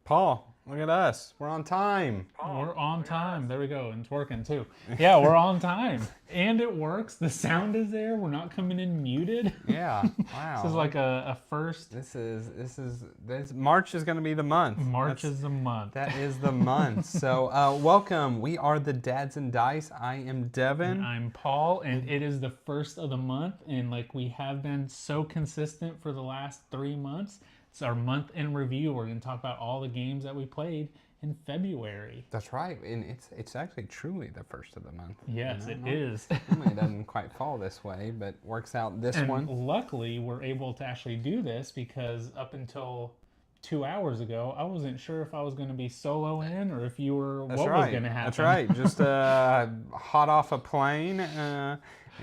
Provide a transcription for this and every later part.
Paul, look at us. We're on time. We're on time. There we go. And it's working too. Yeah, we're on time. And it works. The sound is there. We're not coming in muted. Yeah. Wow. This is like a first. This March is going to be the month. March is the month. That is the month. So welcome. We are the Dads and Dice. I am Devin. And I'm Paul, and it is the first of the month. And like we have been so consistent for the last 3 months, it's our month in review. We're going to talk about all the games that we played in February. That's right, and it's actually truly the first of the month. Yes, it is. Normally it doesn't quite fall this way, but works out this and one. Luckily, we're able to actually do this because up until 2 hours ago, I wasn't sure if I was going to be solo in or if you were. Was going to happen. That's right. Just hot off a plane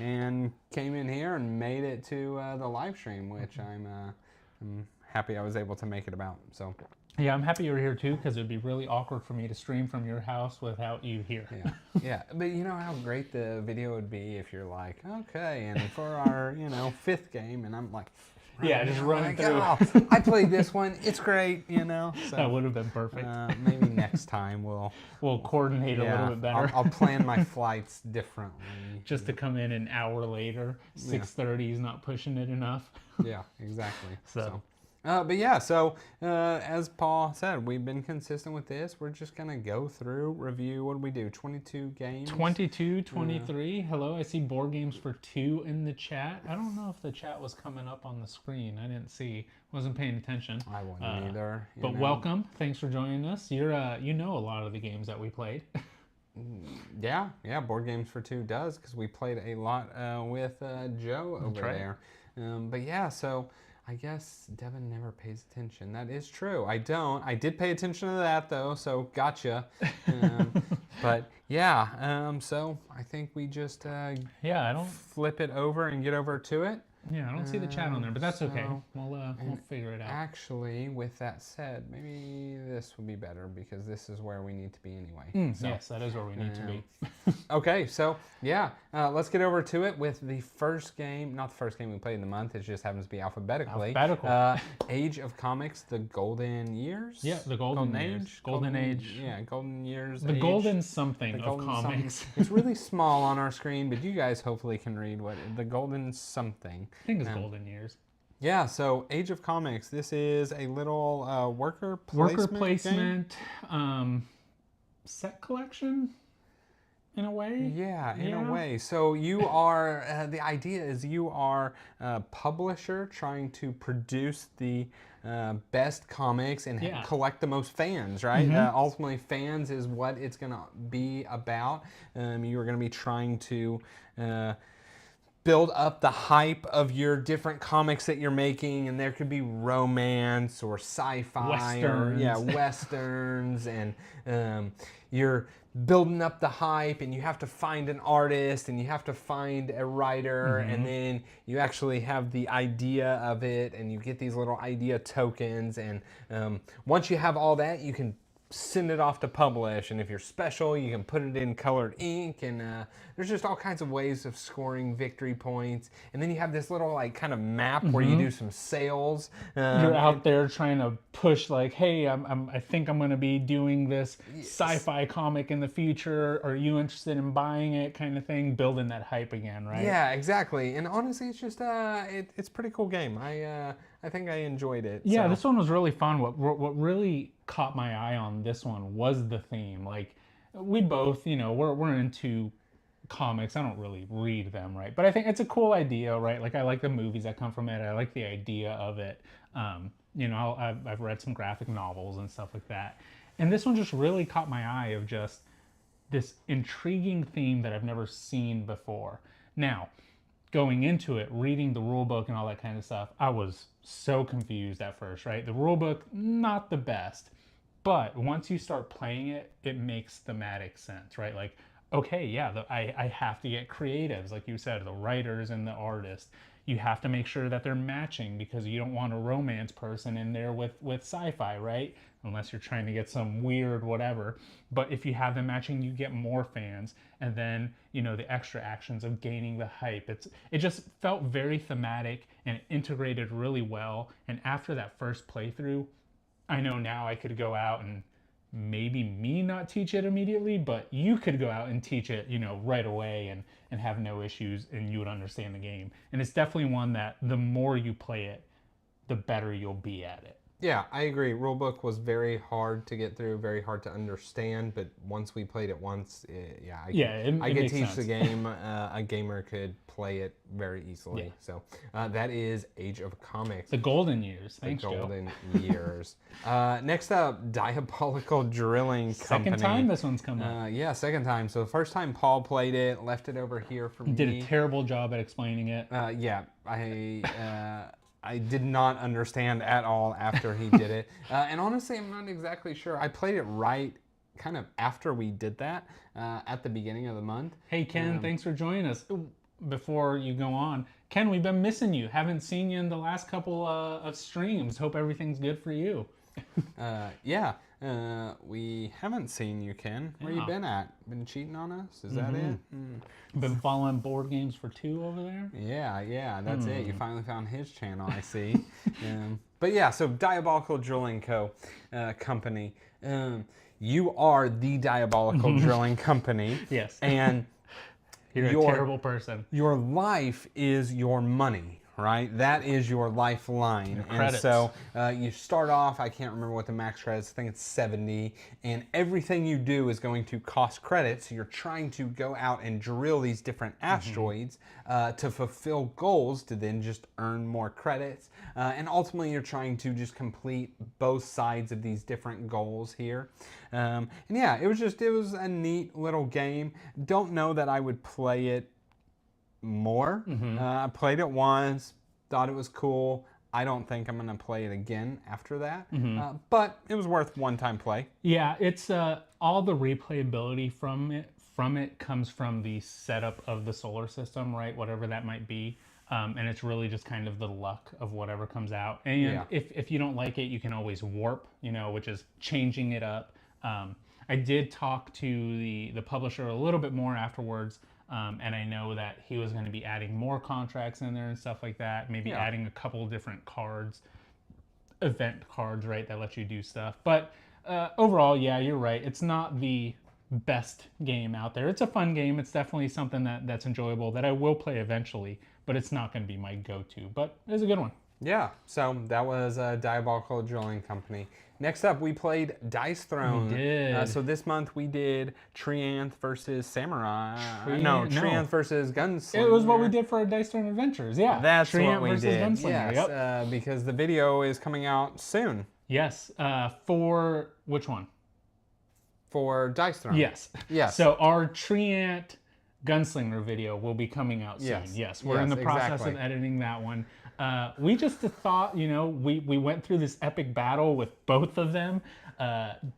and came in here and made it to the live stream, which I'm happy I was able to make it about. So. Yeah, I'm happy you're here too, because it would be really awkward for me to stream from your house without you here. Yeah. But you know how great the video would be if you're like, okay, and for our, 5th game, and I'm like, just running through. Oh, I played this one. It's great, So, that would have been perfect. Maybe next time we'll coordinate a little bit better. I'll plan my flights differently. Just to come in an hour later, 6:30 is not pushing it enough. Yeah, exactly. So as Paul said, we've been consistent with this. We're just going to go through, review, what did we do, 22 games? 22, 23. Hello, I see board games for 2 in the chat. I don't know if the chat was coming up on the screen. I didn't see, wasn't paying attention. I wasn't either. But welcome, thanks for joining us. You're, you know a lot of the games that we played. Yeah, board games for 2 does, because we played a lot with Joe over there. But yeah, so I guess Devin never pays attention. That is true. I don't. I did pay attention to that, though, so gotcha. But yeah, so I think we just I don't flip it over and get over to it. Yeah, I don't see the chat on there, but that's okay. We'll figure it out. Actually, with that said, maybe this would be better because this is where we need to be anyway. Yes, that is where we need to be. Okay, so yeah, let's get over to it with the first game. Not the first game we played in the month. It just happens to be alphabetically. Age of Comics, the Golden Years. Yeah, the Golden Age. Golden Age. Yeah, Golden Years. The Golden something of comics. It's really small on our screen, but you guys hopefully can read what the Golden something. I think it's Golden Years. Yeah, so Age of Comics. This is a little worker placement set collection. In a way? Yeah, in a way. So you are, the idea is you are a publisher trying to produce the best comics and collect the most fans, right? Ultimately, fans is what it's going to be about. You are going to be trying to build up the hype of your different comics that you're making, and there could be romance or sci-fi westerns, and you're building up the hype, and you have to find an artist, and you have to find a writer, and then you actually have the idea of it, and you get these little idea tokens, and once you have all that, you can send it off to publish, and if you're special, you can put it in colored ink, and there's just all kinds of ways of scoring victory points. And then you have this little kind of map where you do some sales. You're out there trying to push hey, I think I'm going to be doing this sci-fi comic in the future. Are you interested in buying it? Kind of thing, building that hype again, right? Yeah, exactly. And honestly, it's just it's a pretty cool game. I think I enjoyed it. Yeah, this one was really fun. What really caught my eye on this one was the theme. We both, we're into comics. I don't really read them, right? But I think it's a cool idea, right? I like the movies that come from it. I like the idea of it. I've read some graphic novels and stuff like that. And this one just really caught my eye of just this intriguing theme that I've never seen before. Now, going into it, reading the rule book and all that kind of stuff, I was so confused at first, right? The rule book, not the best, but once you start playing it, it makes thematic sense, right? Okay, yeah, I have to get creatives, like you said, the writers and the artists. You have to make sure that they're matching because you don't want a romance person in there with sci-fi, right? Unless you're trying to get some weird whatever. But if you have them matching, you get more fans. And then, the extra actions of gaining the hype. It just felt very thematic and integrated really well. And after that first playthrough, I know now I could go out and maybe me not teach it immediately, but you could go out and teach it, you know, right away and have no issues and you would understand the game. And it's definitely one that the more you play it, the better you'll be at it. Yeah, I agree. Rulebook was very hard to get through, very hard to understand. But once we played it once, I could teach sense. the game. A gamer could play it very easily. Yeah. So that is Age of Comics. The golden years. Thanks, the golden Joe. years. Next up, Diabolical Drilling Company. Second time this one's come up. Yeah, second time. So the first time Paul played it, left it over here for me. Did a terrible job at explaining it. Yeah, I did not understand at all after he did it. And honestly, I'm not exactly sure. I played it right kind of after we did that at the beginning of the month. Hey, Ken, thanks for joining us. Before you go on, Ken, we've been missing you. Haven't seen you in the last couple of streams. Hope everything's good for you. We haven't seen you, Ken. Where you been at? Been cheating on us? Is that it? Been following Board Games for Two over there? Yeah, that's it. You finally found his channel, I see. But yeah, so Diabolical Drilling Company. You are the Diabolical Drilling Company. Yes. And you're a terrible person. Your life is your money. Right, that is your lifeline. And so you start off, I can't remember what the max credits, I think it's 70, and everything you do is going to cost credits. So you're trying to go out and drill these different asteroids to fulfill goals to then just earn more credits. And ultimately you're trying to just complete both sides of these different goals here. And yeah, it was a neat little game. Don't know that I would play it more. I played it once, thought it was cool. I don't think I'm gonna play it again after that, but it was worth one-time play. Yeah, it's all the replayability from it comes from the setup of the solar system, right? Whatever that might be. And it's really just kind of the luck of whatever comes out. And if you don't like it, you can always warp, you know, which is changing it up. I did talk to the publisher a little bit more afterwards. And I know that he was going to be adding more contracts in there and stuff like that. Maybe adding a couple of different cards, event cards, right, that let you do stuff. But overall, yeah, you're right. It's not the best game out there. It's a fun game. It's definitely something that's enjoyable that I will play eventually, but it's not going to be my go-to. But it's a good one. Yeah, so that was Diabolical Drilling Company. Next up, we played Dice Throne. We did. So this month we did Treanth versus Samurai. Treanth versus Gunslinger. It was what we did for our Dice Throne Adventures. Yeah, that's Treanth what we versus did. Gunslinger. Yes, because the video is coming out soon. Yes, for which one? For Dice Throne. Yes. So our Treanth Gunslinger video will be coming out soon. Yes, we're in the process of editing that one. We just thought, you know, we went through this epic battle with both of them,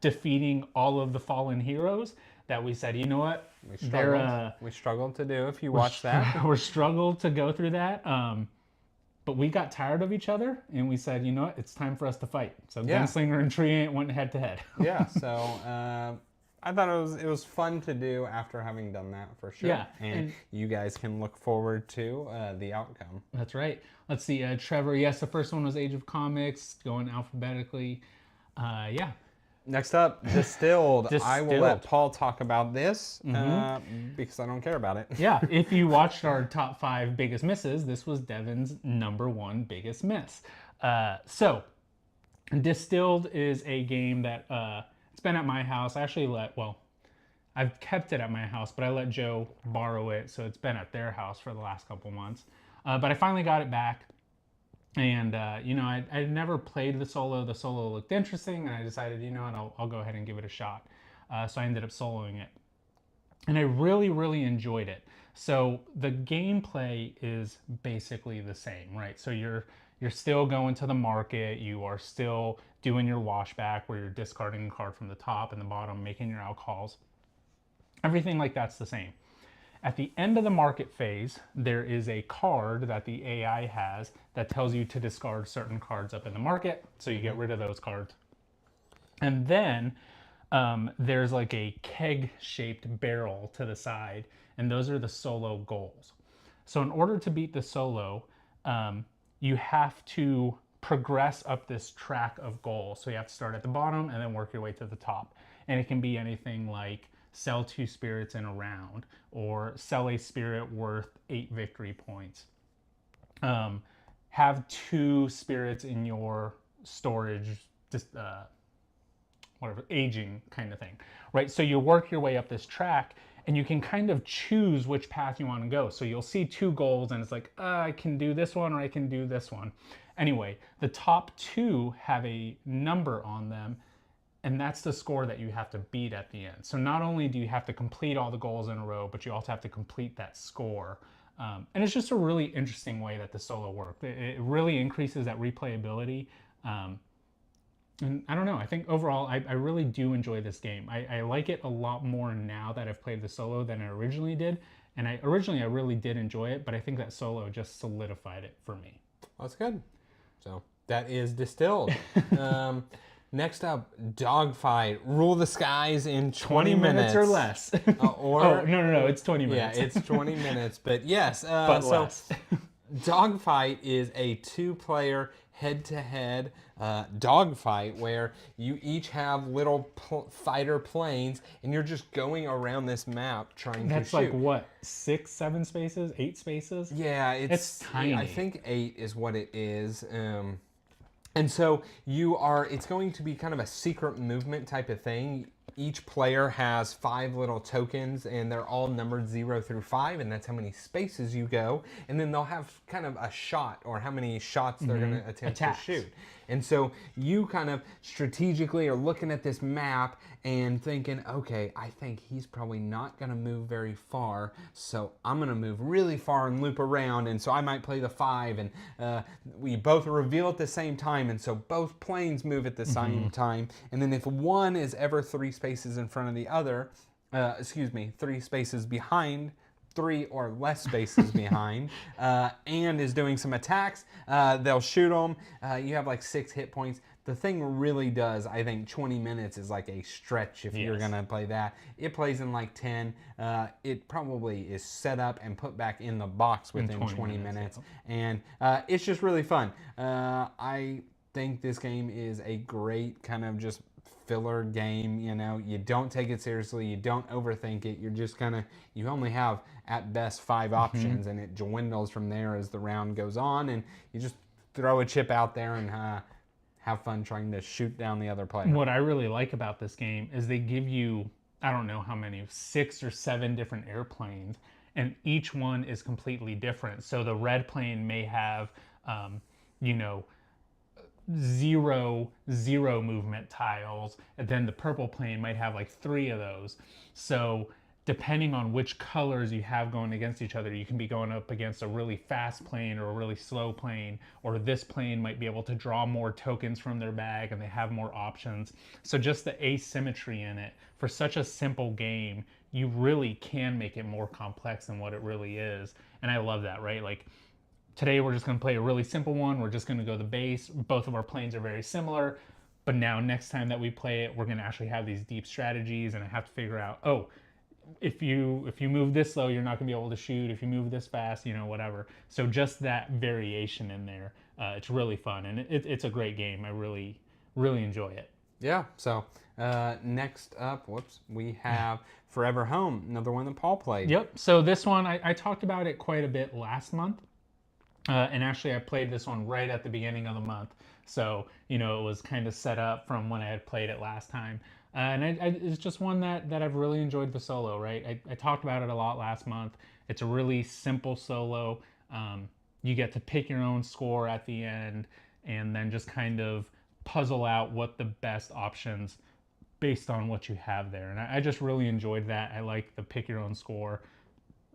defeating all of the fallen heroes, that we said, you know what? We struggled to do, if you watch that. We struggled to go through that, but we got tired of each other, and we said, you know what? It's time for us to fight. So Gunslinger and Treanth went head to head. So I thought it was fun to do after having done that, for sure. Yeah, and you guys can look forward to the outcome. That's right. Let's see, Trevor. Yes, the first one was Age of Comics, going alphabetically. Yeah. Next up, Distilled. I will let Paul talk about this because I don't care about it. Yeah, if you watched our top 5 biggest misses, this was Devin's #1 biggest miss. So, Distilled is a game that it's been at my house. I actually I've kept it at my house, but I let Joe borrow it, so it's been at their house for the last couple months. But I finally got it back, and you know, I never played the solo. The solo looked interesting, and I decided, you know what, I'll go ahead and give it a shot. So I ended up soloing it, and I really, really enjoyed it. So the gameplay is basically the same, right? So you're still going to the market, you are still doing your washback where you're discarding a card from the top and the bottom, making your alcohols. Everything like that's the same. At the end of the market phase, there is a card that the AI has that tells you to discard certain cards up in the market, so you get rid of those cards. And then there's like a keg-shaped barrel to the side, and those are the solo goals. So in order to beat the solo, you have to progress up this track of goals. So you have to start at the bottom and then work your way to the top. And it can be anything like sell 2 spirits in a round, or sell a spirit worth 8 victory points. Have 2 spirits in your storage, just whatever, aging kind of thing, right? So you work your way up this track, and you can kind of choose which path you want to go. So you'll see 2 goals, and it's like, I can do this one or I can do this one. Anyway, the top 2 have a number on them, and that's the score that you have to beat at the end. So not only do you have to complete all the goals in a row, but you also have to complete that score. And it's just a really interesting way that the solo works. It really increases that replayability. And I don't know, I think overall, I really do enjoy this game. I like it a lot more now that I've played the solo than I originally did. And originally I really did enjoy it, but I think that solo just solidified it for me. That's good. So that is Distilled. Next up, Dogfight. Rule the skies in 20 minutes or less. No, it's 20 minutes. Yeah, it's 20 minutes, but yes. But less. Dogfight is a 2-player head-to-head dogfight where you each have little fighter planes, and you're just going around this map trying to shoot. That's like what, 6, 7 spaces, 8 spaces? Yeah, it's tiny. I think 8 is what it is. And so it's going to be kind of a secret movement type of thing. Each player has 5 little tokens, and they're all numbered 0 through 5, and that's how many spaces you go. And then they'll have kind of a shot, or how many shots they're going to attempt to shoot. And so you kind of strategically are looking at this map and thinking, okay, I think he's probably not going to move very far, so I'm going to move really far and loop around, and so I might play the 5, and we both reveal at the same time, and so both planes move at the same time. And then if one is ever 3 spaces in front of the other, 3 spaces behind, 3 or less spaces behind, and is doing some attacks, they'll shoot them. You have like 6 hit points. The thing really does, I think 20 minutes is like a stretch if you're going to play that. It plays in like 10. It probably is set up and put back in the box within 20 minutes. And it's just really fun. I think this game is a great kind of just filler game. You know, you don't take it seriously, you don't overthink it, you're just kind of, you only have at best 5 options, and it dwindles from there as the round goes on, and you just throw a chip out there and have fun trying to shoot down the other player. What I really like about this game is they give you, I don't know how many, 6 or 7 different airplanes, and each one is completely different. So the red plane may have, 0 movement tiles, and then the purple plane might have like 3 of those. So depending on which colors you have going against each other, you can be going up against a really fast plane or a really slow plane, or this plane might be able to draw more tokens from their bag and they have more options. So just the asymmetry in it, for such a simple game, you really can make it more complex than what it really is. And I love that, right? Like, today we're just going to play a really simple one. We're just going to go the base. Both of our planes are very similar. But now next time that we play it, we're going to actually have these deep strategies, and I have to figure out, if you move this low, you're not going to be able to shoot. If you move this fast, whatever. So just that variation in there, it's really fun. And it's a great game. I really, really enjoy it. Yeah, so next up, we have Forever Home, another one that Paul played. Yep, so this one, I talked about it quite a bit last month. And actually, I played this one right at the beginning of the month. So, it was kind of set up from when I had played it last time. And it's just one that I've really enjoyed the solo, right? I talked about it a lot last month. It's a really simple solo. You get to pick your own score at the end, and then just kind of puzzle out what the best options based on what you have there. And I just really enjoyed that. I like the pick your own score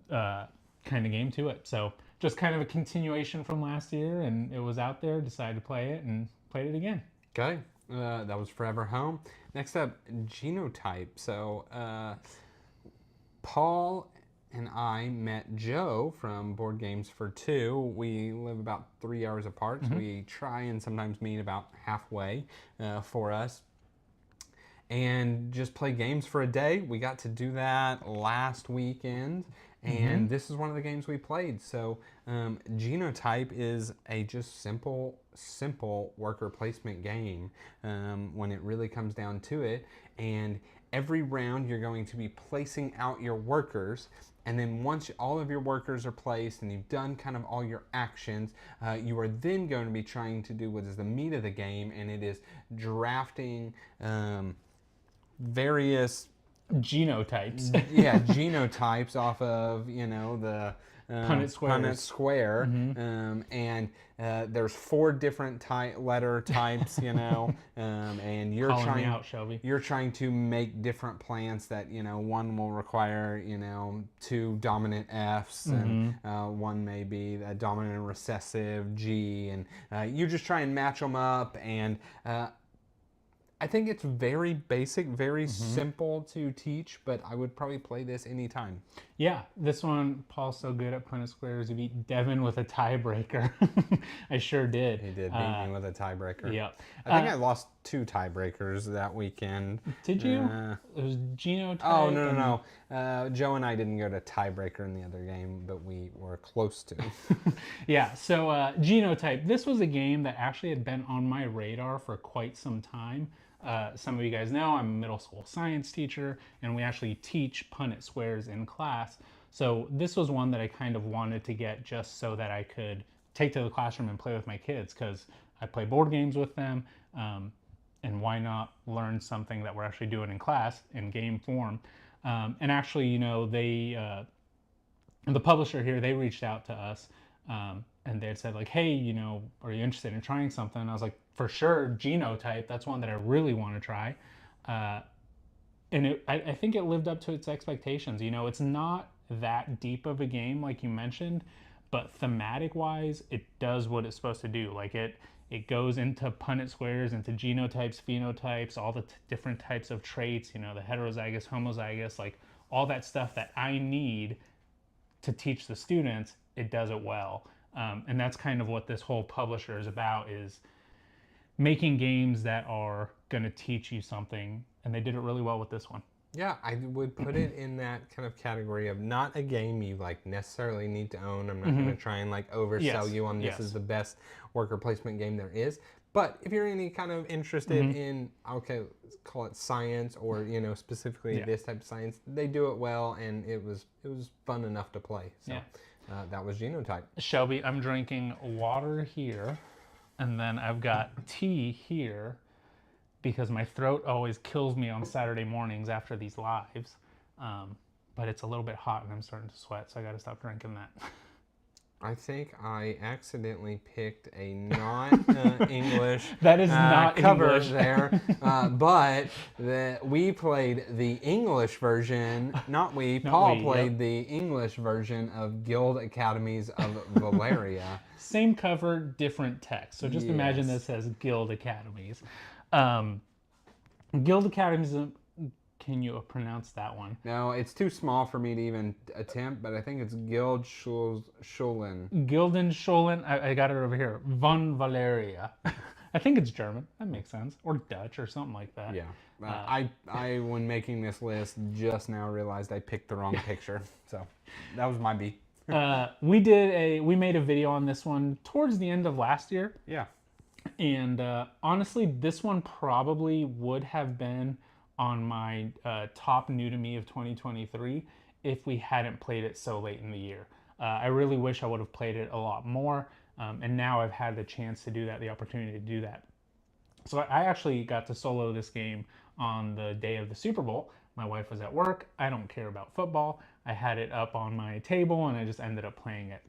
kind of game to it. So just kind of a continuation from last year, and it was out there, decided to play it, and played it again. Okay, that was Forever Home. Next up, Genotype. So Paul and I met Joe from Board Games for Two. We live about 3 hours apart, so we try and sometimes meet about halfway for us, and just play games for a day. We got to do that last weekend, and this is one of the games we played. So Genotype is a just simple worker placement game when it really comes down to it. And every round you're going to be placing out your workers, and then once all of your workers are placed and you've done kind of all your actions, you are then going to be trying to do what is the meat of the game, and it is drafting various genotypes. Genotypes off of, the Punnett square. And there's 4 different letter types, and you're trying to make different plants that, one will require, 2 dominant Fs, and one may be a dominant and recessive G, and you just try and match them up. And I think it's very basic, very simple to teach, but I would probably play this anytime. Yeah, this one, Paul's so good at Punnett squares. He beat Devin with a tiebreaker. I sure did. He did beat me with a tiebreaker. Yeah. I think I lost 2 tiebreakers that weekend. Did you? It was genotype. Oh, no. Joe and I didn't go to tiebreaker in the other game, but we were close to. Yeah, so Genotype. This was a game that actually had been on my radar for quite some time. Some of you guys know I'm a middle school science teacher, and we actually teach Punnett squares in class. So this was one that I kind of wanted to get just so that I could take to the classroom and play with my kids, because I play board games with them, and why not learn something that we're actually doing in class in game form. And actually, they, the publisher here, they reached out to us, and they had said like, hey, are you interested in trying something? And I was like, for sure, Genotype, that's one that I really want to try. And I think it lived up to its expectations. It's not that deep of a game like you mentioned, but thematic wise, it does what it's supposed to do. Like it goes into Punnett squares, into genotypes, phenotypes, all the different types of traits, the heterozygous, homozygous, like all that stuff that I need to teach the students. It does it well. And that's kind of what this whole publisher is about, is making games that are going to teach you something. And they did it really well with this one. Yeah, I would put it in that kind of category of not a game you necessarily need to own. I'm not going to try and oversell you on this is the best worker placement game there is. But if you're any kind of interested in, okay, let's call it science, or specifically this type of science, they do it well, and it was fun enough to play. So that was Genotype. Shelby, I'm drinking water here, and then I've got tea here, because my throat always kills me on Saturday mornings after these lives. But it's a little bit hot and I'm starting to sweat, so I got to stop drinking that. I think I accidentally picked a not English that is not cover English. there, but we played the English version. Paul played the English version of Guild Academies of Valeria. Same cover, different text. So just imagine this as Guild Academies. Guild Academies. Can you pronounce that one? No, it's too small for me to even attempt, but I think it's Gildenschullen. Gildenschullen. I got it over here. Von Valeria. I think it's German. That makes sense. Or Dutch or something like that. Yeah. I when making this list, just now realized I picked the wrong picture. So that was my B. We made a video on this one towards the end of last year. Yeah. And honestly, this one probably would have been on my top new to me of 2023 if we hadn't played it so late in the year. I really wish I would have played it a lot more, and now I've had the chance to do that, the opportunity to do that. So I actually got to solo this game on the day of the Super Bowl. My wife was at work. I don't care about football. I had it up on my table and I just ended up playing it.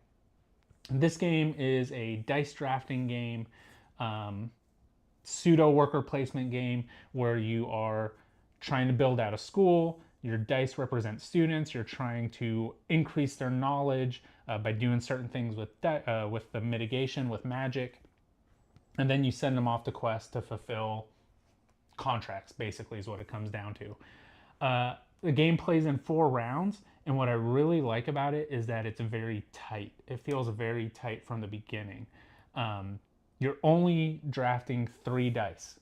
This game is a dice drafting game, pseudo worker placement game where you are trying to build out a school. Your dice represent students. You're trying to increase their knowledge by doing certain things with the mitigation, with magic. And then you send them off to quest to fulfill contracts, basically, is what it comes down to. The game plays in 4 rounds, and what I really like about it is that it's very tight. It feels very tight from the beginning. You're only drafting 3 dice.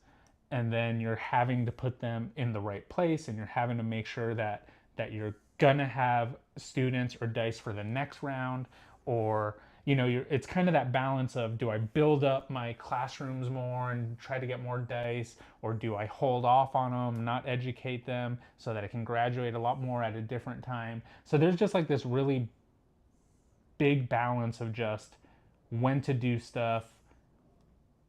And then you're having to put them in the right place, and you're having to make sure that you're gonna have students or dice for the next round, or it's kind of that balance of, do I build up my classrooms more and try to get more dice, or do I hold off on them, not educate them so that I can graduate a lot more at a different time? So there's just like this really big balance of just when to do stuff,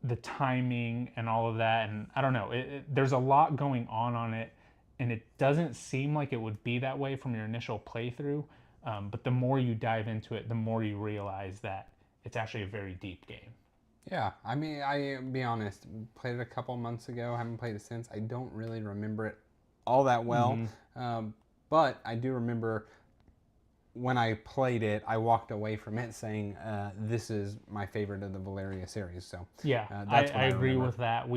the timing and all of that. And I don't know, there's a lot going on it, and it doesn't seem like it would be that way from your initial playthrough. But the more you dive into it, the more you realize that it's actually a very deep game. Yeah, I mean, be honest, played it a couple months ago, haven't played it since. I don't really remember it all that well, but I do remember when I played it, I walked away from it saying, this is my favorite of the Valeria series. So yeah, that's I agree with that.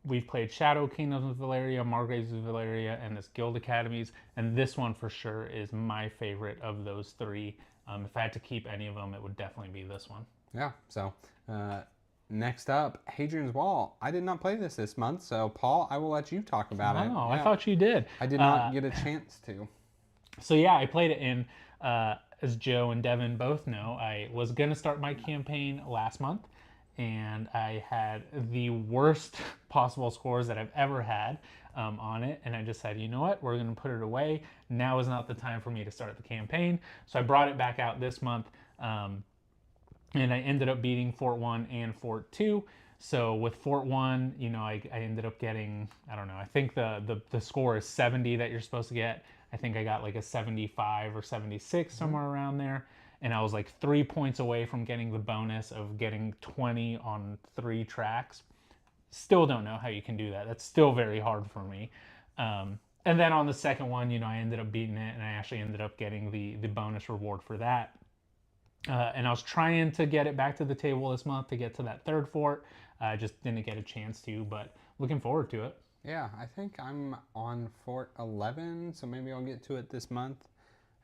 We've played Shadow Kingdoms of Valeria, Margraves of Valeria, and this Guild Academies, and this one for sure is my favorite of those three. If I had to keep any of them, it would definitely be this one. Yeah, so next up, Hadrian's Wall. I did not play this month, so Paul, I will let you talk about it. Oh, I thought you did. I did not get a chance to. So yeah, I played it in, as Joe and Devin both know, I was going to start my campaign last month, and I had the worst possible scores that I've ever had on it. And I just said, you know what, we're going to put it away. Now is not the time for me to start the campaign. So I brought it back out this month, and I ended up beating Fort 1 and Fort 2. So with Fort 1, I ended up getting, I don't know, I think the score is 70 that you're supposed to get. I think I got like a 75 or 76, somewhere around there. And I was like 3 points away from getting the bonus of getting 20 on 3 tracks. Still don't know how you can do that. That's still very hard for me. And then on the second one, I ended up beating it, and I actually ended up getting the bonus reward for that. And I was trying to get it back to the table this month to get to that third fort. I just didn't get a chance to, but looking forward to it. Yeah, I think I'm on Fort 11, so maybe I'll get to it this month.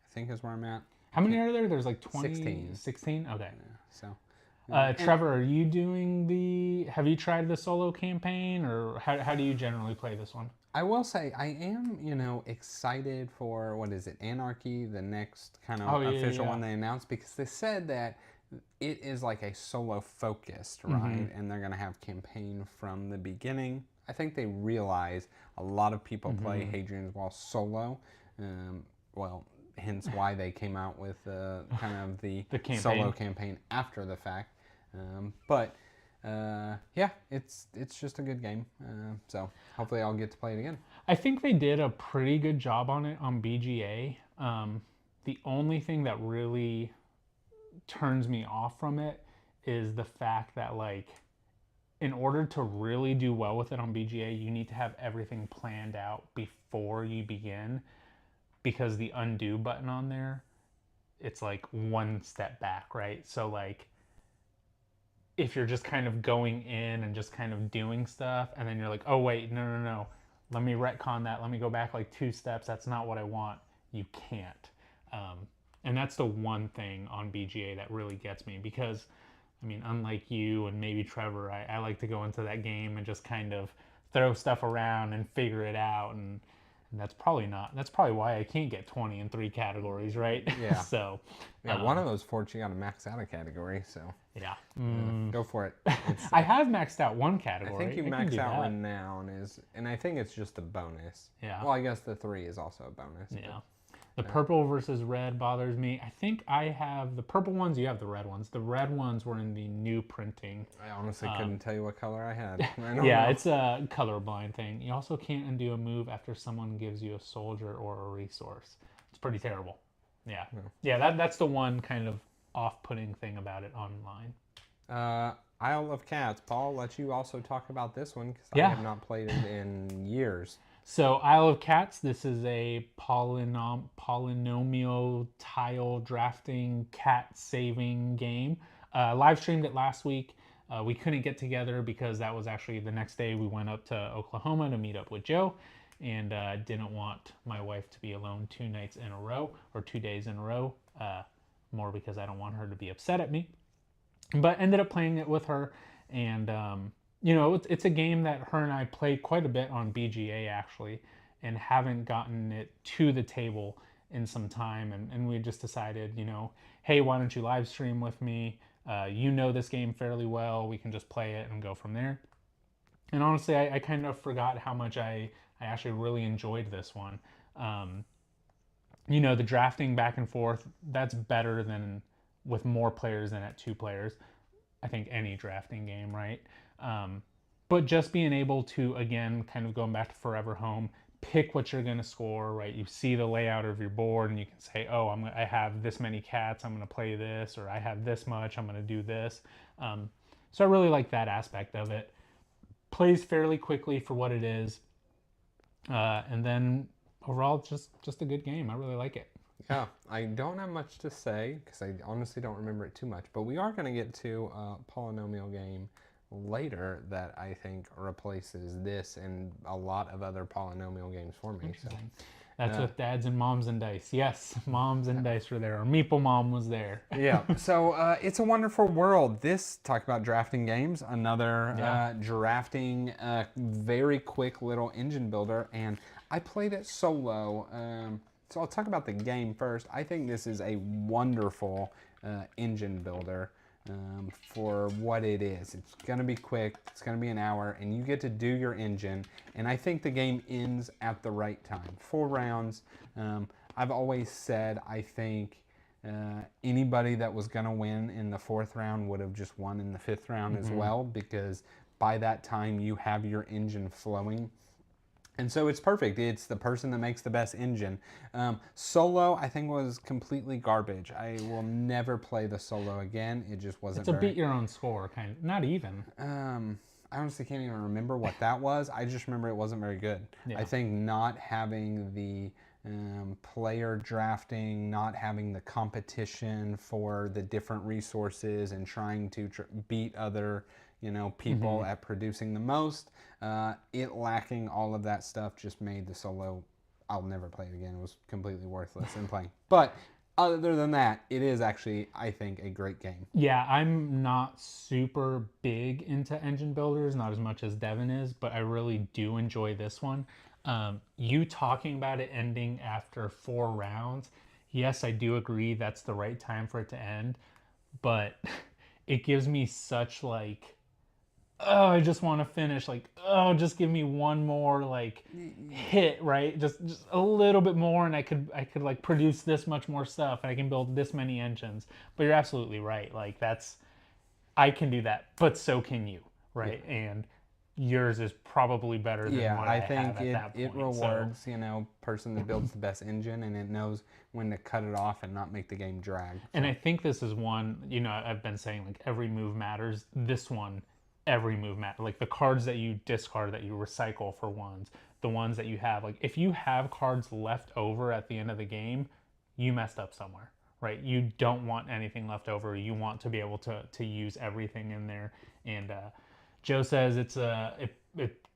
I think is where I'm at. How many are there? There's like 20? 16. 16? Okay. Yeah, so. Trevor, are you doing have you tried the solo campaign, or how do you generally play this one? I will say I am, excited for, what is it, Anarchy, the next kind of official one they announced, because they said that it is like a solo focused, right? And they're going to have campaign from the beginning. I think they realize a lot of people play Hadrian's Wall solo. Well, hence why they came out with kind of the solo campaign after the fact. But yeah, it's just a good game. So hopefully I'll get to play it again. I think they did a pretty good job on it on BGA. The only thing that really turns me off from it is the fact that, like, in order to really do well with it on BGA, you need to have everything planned out before you begin, because the undo button on there, it's like one step back, right? So like, if you're just kind of going in and just kind of doing stuff, and then you're like, oh wait, no, let me retcon that, let me go back like 2 steps, that's not what I want, you can't. And that's the one thing on BGA that really gets me, because I mean, unlike you and maybe Trevor, I like to go into that game and just kind of throw stuff around and figure it out, and that's probably why I can't get 20 in 3 categories, right? Yeah. So yeah, one of those forts you got to max out a category, so yeah, go for it. I have maxed out one category. I think you max out Renown and I think it's just a bonus. Yeah. Well, I guess the 3 is also a bonus. Yeah. The purple versus red bothers me. I think I have the purple ones, you have the red ones. The red ones were in the new printing. I honestly couldn't tell you what color I had. Yeah, it's a colorblind thing. You also can't undo a move after someone gives you a soldier or a resource. It's pretty terrible. Yeah. Yeah, that's the one kind of off-putting thing about it online. Isle of Cats. Paul, let you also talk about this one, because Yeah. I have not played it in years. So Isle of Cats, this is a polynomial tile drafting cat saving game. Live streamed it last week. We couldn't get together because that was actually the next day we went up to Oklahoma to meet up with Joe, and didn't want my wife to be alone 2 nights in a row, or 2 days in a row, more because I don't want her to be upset at me. But ended up playing it with her, and it's a game that her and I played quite a bit on BGA actually, and haven't gotten it to the table in some time, and we just decided, you know, hey, why don't you live stream with me? You know this game fairly well. We can just play it and go from there. And honestly, I kind of forgot how much I actually really enjoyed this one. You know, the drafting back and forth, that's better than with more players than at 2 players. I think any drafting game, right? But just being able to, again, kind of going back to Forever Home, pick what you're going to score, right? You see the layout of your board and you can say, oh, I have this many cats, I'm going to play this, or I have this much, I'm going to do this. So I really like that aspect of it. Plays fairly quickly for what it is. And then overall, just a good game. I really like it. Yeah, I don't have much to say because I honestly don't remember it too much, but we are going to get to a polynomial game later that I think replaces this and a lot of other polynomial games for me. So that's with Dads and Moms and Dice. Yes, Moms and Dice were there, or Meeple Mom was there. Yeah, so It's a Wonderful World. This, talk about drafting games, another drafting, very quick little engine builder, and I played it solo. So I'll talk about the game first. I think this is a wonderful engine builder for what it is. It's going to be quick. It's going to be an hour, and you get to do your engine. And I think the game ends at the right time. 4 rounds. I've always said I think anybody that was going to win in the 4th round would have just won in the 5th round as well, because by that time you have your engine flowing. And so it's perfect. It's the person that makes the best engine. Solo, I think, was completely garbage. I will never play the solo again. It just wasn't. It's a beat your own score kind of. Not even. I honestly can't even remember what that was. I just remember it wasn't very good. Yeah. I think not having the player drafting, not having the competition for the different resources, and trying to beat other people at producing the most. It lacking all of that stuff just made the solo, I'll never play it again. It was completely worthless in playing. But other than that, it is actually, I think, a great game. Yeah, I'm not super big into engine builders, not as much as Devin is, but I really do enjoy this one. You talking about it ending after 4 rounds, yes, I do agree that's the right time for it to end, but it gives me such oh, I just want to finish, oh, just give me one more hit, right? Just a little bit more, and I could produce this much more stuff, and I can build this many engines. But you're absolutely right. I can do that, but so can you, right? Yeah. And yours is probably better than what I think have at that point. It rewards, person that builds the best engine, and it knows when to cut it off and not make the game drag. So. And I think this is one, I've been saying every move matters. This one, every move matters. The cards that you discard, that you recycle for ones, the ones that you have, if you have cards left over at the end of the game, you messed up somewhere, right? You don't want anything left over. You want to be able to use everything in there. And Joe says it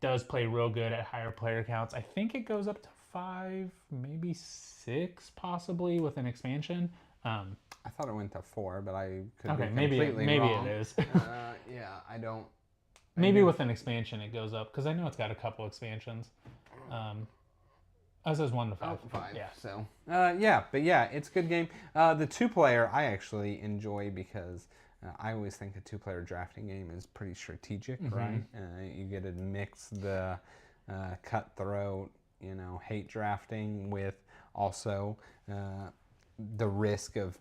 does play real good at higher player counts. I think it goes up to 5, maybe 6 possibly with an expansion. I thought it went to 4, but I could be completely maybe wrong. It is. Yeah, I don't. Maybe with an expansion it goes up, because I know it's got a couple expansions. It says 1 to 5. 5. Yeah. So it's a good game. The 2-player I actually enjoy because I always think a 2-player drafting game is pretty strategic, right? You get to mix the cutthroat, hate drafting with also the risk of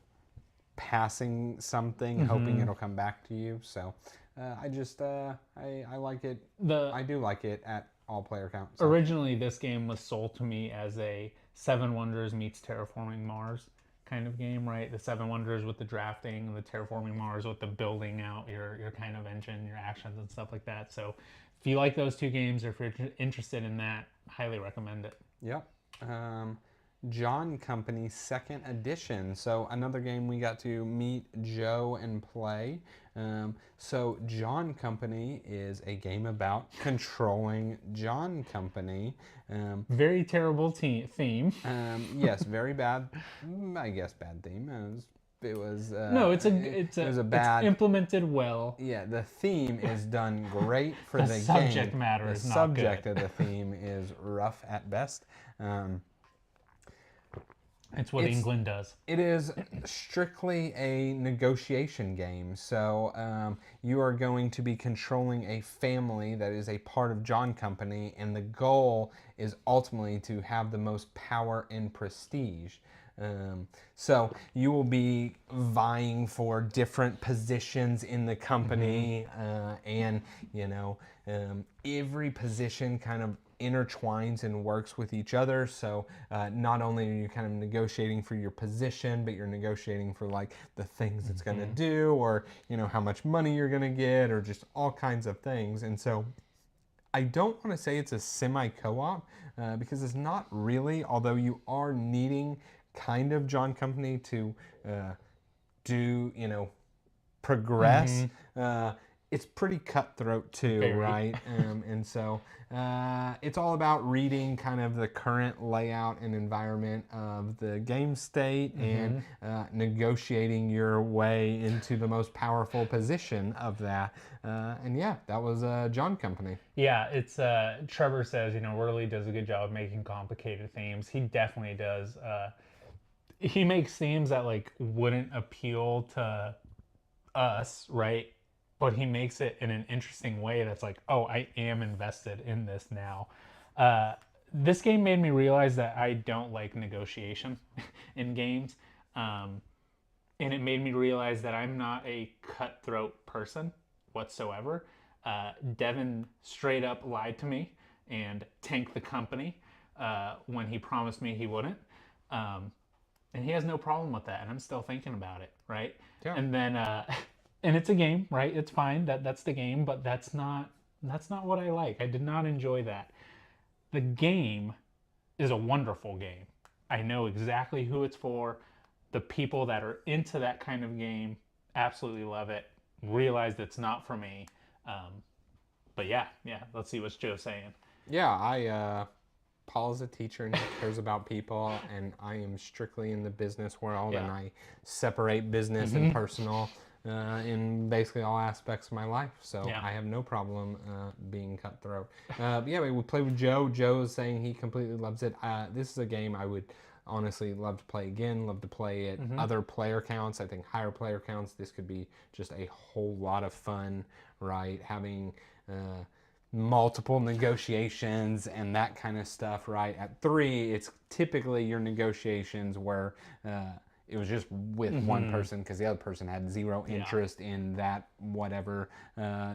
passing something, hoping it'll come back to you. So I like it. I do like it at all player counts. So. Originally, this game was sold to me as a 7 Wonders meets Terraforming Mars kind of game, right? The 7 Wonders with the drafting, and the Terraforming Mars with the building out your kind of engine, your actions and stuff like that. So if you like those 2 games, or if you're interested in that, highly recommend it. Yep. John Company 2nd edition. So another game we got to meet Joe and play. So John Company is a game about controlling John Company. Very terrible theme. Yes, very bad. I guess bad theme. It was no, it was a bad. It's implemented well. Yeah, the theme is done great for the game. The subject matter is not good. The subject of the theme is rough at best. It's what England does. It is strictly a negotiation game. So you are going to be controlling a family that is a part of John Company, and the goal is ultimately to have the most power and prestige. So you will be vying for different positions in the company, and every position kind of intertwines and works with each other. So not only are you kind of negotiating for your position, but you're negotiating for like the things it's going to do, or how much money you're going to get, or just all kinds of things. And so I don't want to say it's a semi-co-op because it's not really, although you are needing kind of John Company to do progress. It's pretty cutthroat too, Very. right? And so it's all about reading kind of the current layout and environment of the game state and negotiating your way into the most powerful position of that. And yeah, that was John Company. Yeah, it's Trevor says, Worley does a good job of making complicated themes. He definitely does. He makes themes that like wouldn't appeal to us, right? But he makes it in an interesting way that's like, oh, I am invested in this now. This game made me realize that I don't like negotiation in games. And it made me realize that I'm not a cutthroat person whatsoever. Devin straight up lied to me and tanked the company when he promised me he wouldn't. And he has no problem with that. And I'm still thinking about it, right? Yeah. And then... and it's a game, right? It's fine. That's the game, but that's not what I like. I did not enjoy that. The game is a wonderful game. I know exactly who it's for. The people that are into that kind of game absolutely love it. Realized it's not for me. But yeah. Let's see what Joe's saying. Yeah, Paul's a teacher and he cares about people, and I am strictly in the business world, and I separate business and personal in basically all aspects of my life. So I have no problem being cutthroat. We played with Joe. Joe is saying he completely loves it. This is a game I would honestly love to play again, love to play at other player counts. I think higher player counts, this could be just a whole lot of fun, right? Having multiple negotiations and that kind of stuff, right? At 3, it's typically your negotiations where it was just with one person because the other person had zero interest in that whatever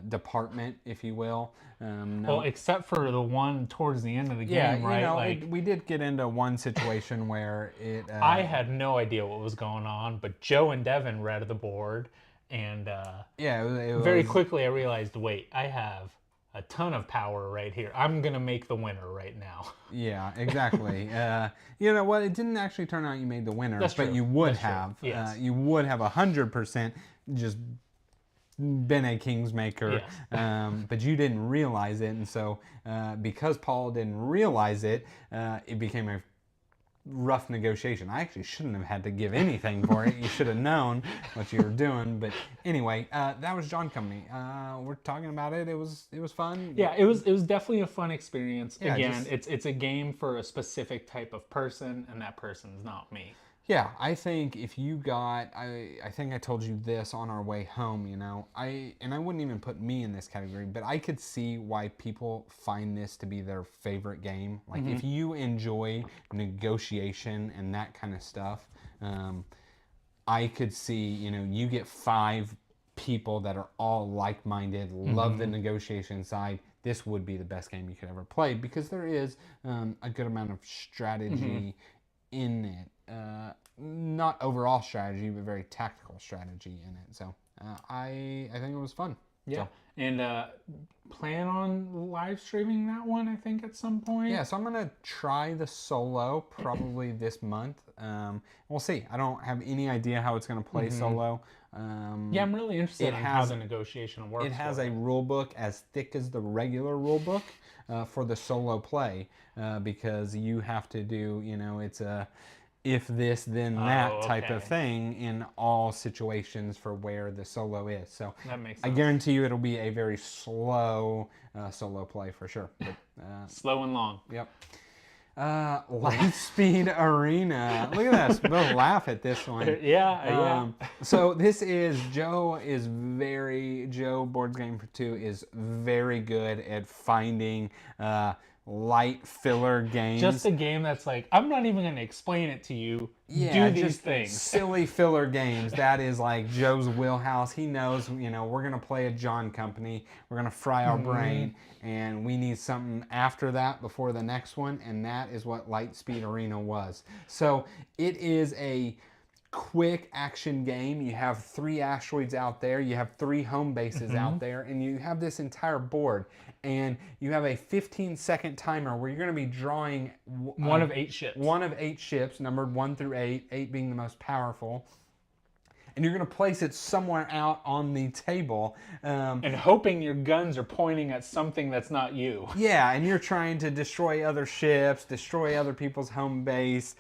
department, if you will. Well, except for the one towards the end of the game, right? We did get into one situation where it... I had no idea what was going on, but Joe and Devin read the board, and it was very quickly I realized, wait, I have a ton of power right here. I'm gonna make the winner right now. Yeah, exactly. It didn't actually turn out you made the winner, but true. you would have. Yes. You would have 100% just been a kingsmaker, but you didn't realize it, and so because Paul didn't realize it, it became a rough negotiation. I actually shouldn't have had to give anything for it. You should have known what you were doing. But anyway, that was John Company. We're talking about it. It was fun. Yeah, it was definitely a fun experience. Yeah, again, it's a game for a specific type of person, and that person's not me. Yeah, I think if you got, I think I told you this on our way home, I wouldn't even put me in this category, but I could see why people find this to be their favorite game. Like if you enjoy negotiation and that kind of stuff, I could see, you get 5 people that are all like-minded, love the negotiation side. This would be the best game you could ever play because there is a good amount of strategy in it. Not overall strategy, but very tactical strategy in it. So I think it was fun. Yeah, so. And plan on live streaming that one, I think, at some point. Yeah, so I'm going to try the solo probably this month. We'll see. I don't have any idea how it's going to play solo. Yeah, I'm really interested in how the negotiation works. It has a rule book as thick as the regular rule book for the solo play because you have to do, it's a if this then that type of thing in all situations for where the solo is. So that makes sense. I guarantee you it'll be a very slow solo play for sure. But, slow and long. Yep. Lightspeed Arena. Look at this. We'll laugh at this one. Yeah. So this is Joe Boards Game for Two is very good at finding light filler games. Just a game that's like, I'm not even going to explain it to you. Do these things. Silly filler games. That is like Joe's wheelhouse. He knows, we're going to play a John Company. We're going to fry our brain, and we need something after that before the next one, and that is what Lightspeed Arena was. So it is a quick action game. You have 3 asteroids out there, you have 3 home bases out there, and you have this entire board, and you have a 15-second timer where you're going to be drawing one of 8 ships. One of 8 ships, numbered 1 through 8, 8 being the most powerful. And you're going to place it somewhere out on the table. And hoping your guns are pointing at something that's not you. Yeah, and you're trying to destroy other ships, destroy other people's home base,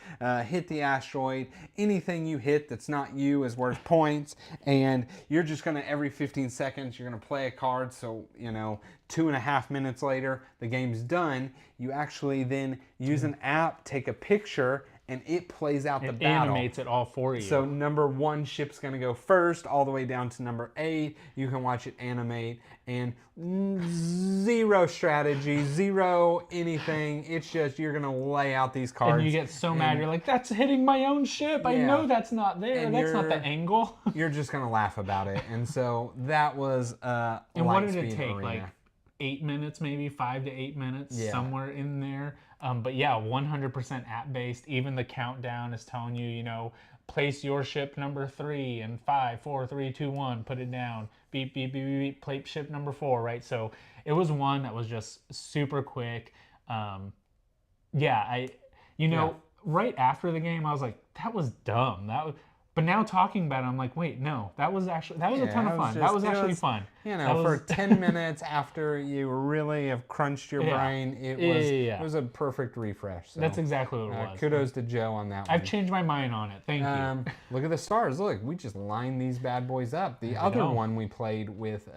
hit the asteroid. Anything you hit that's not you is worth points. And you're just going to, every 15 seconds, you're going to play a card. So, 2.5 minutes later, the game's done. You actually then use an app, take a picture, and it plays out the battle. It animates it all for you. So number 1 ship's going to go first, all the way down to number 8. You can watch it animate, and 0 strategy, 0 anything. It's just you're going to lay out these cards. And you get so mad. You're like, that's hitting my own ship. I know that's not there. That's not the angle. You're just going to laugh about it. And so that was And what did it take? Arena. Like 8 minutes, maybe 5 to 8 minutes, somewhere in there. But yeah, 100% app-based. Even the countdown is telling you, place your ship number 3 and 5, 4, 3, 2, 1, put it down. Beep, beep, beep, beep, beep, place ship number 4, right? So it was one that was just super quick. Right after the game, I was like, that was dumb. But now talking about it, I'm like, wait, no, that was a ton of fun. That was actually fun. For 10 minutes after you really have crunched your brain, it was a perfect refresh. So, that's exactly what it was. Kudos to Joe on that one. I've changed my mind on it. Thank you. Look at the stars. Look, we just lined these bad boys up. The other one we played with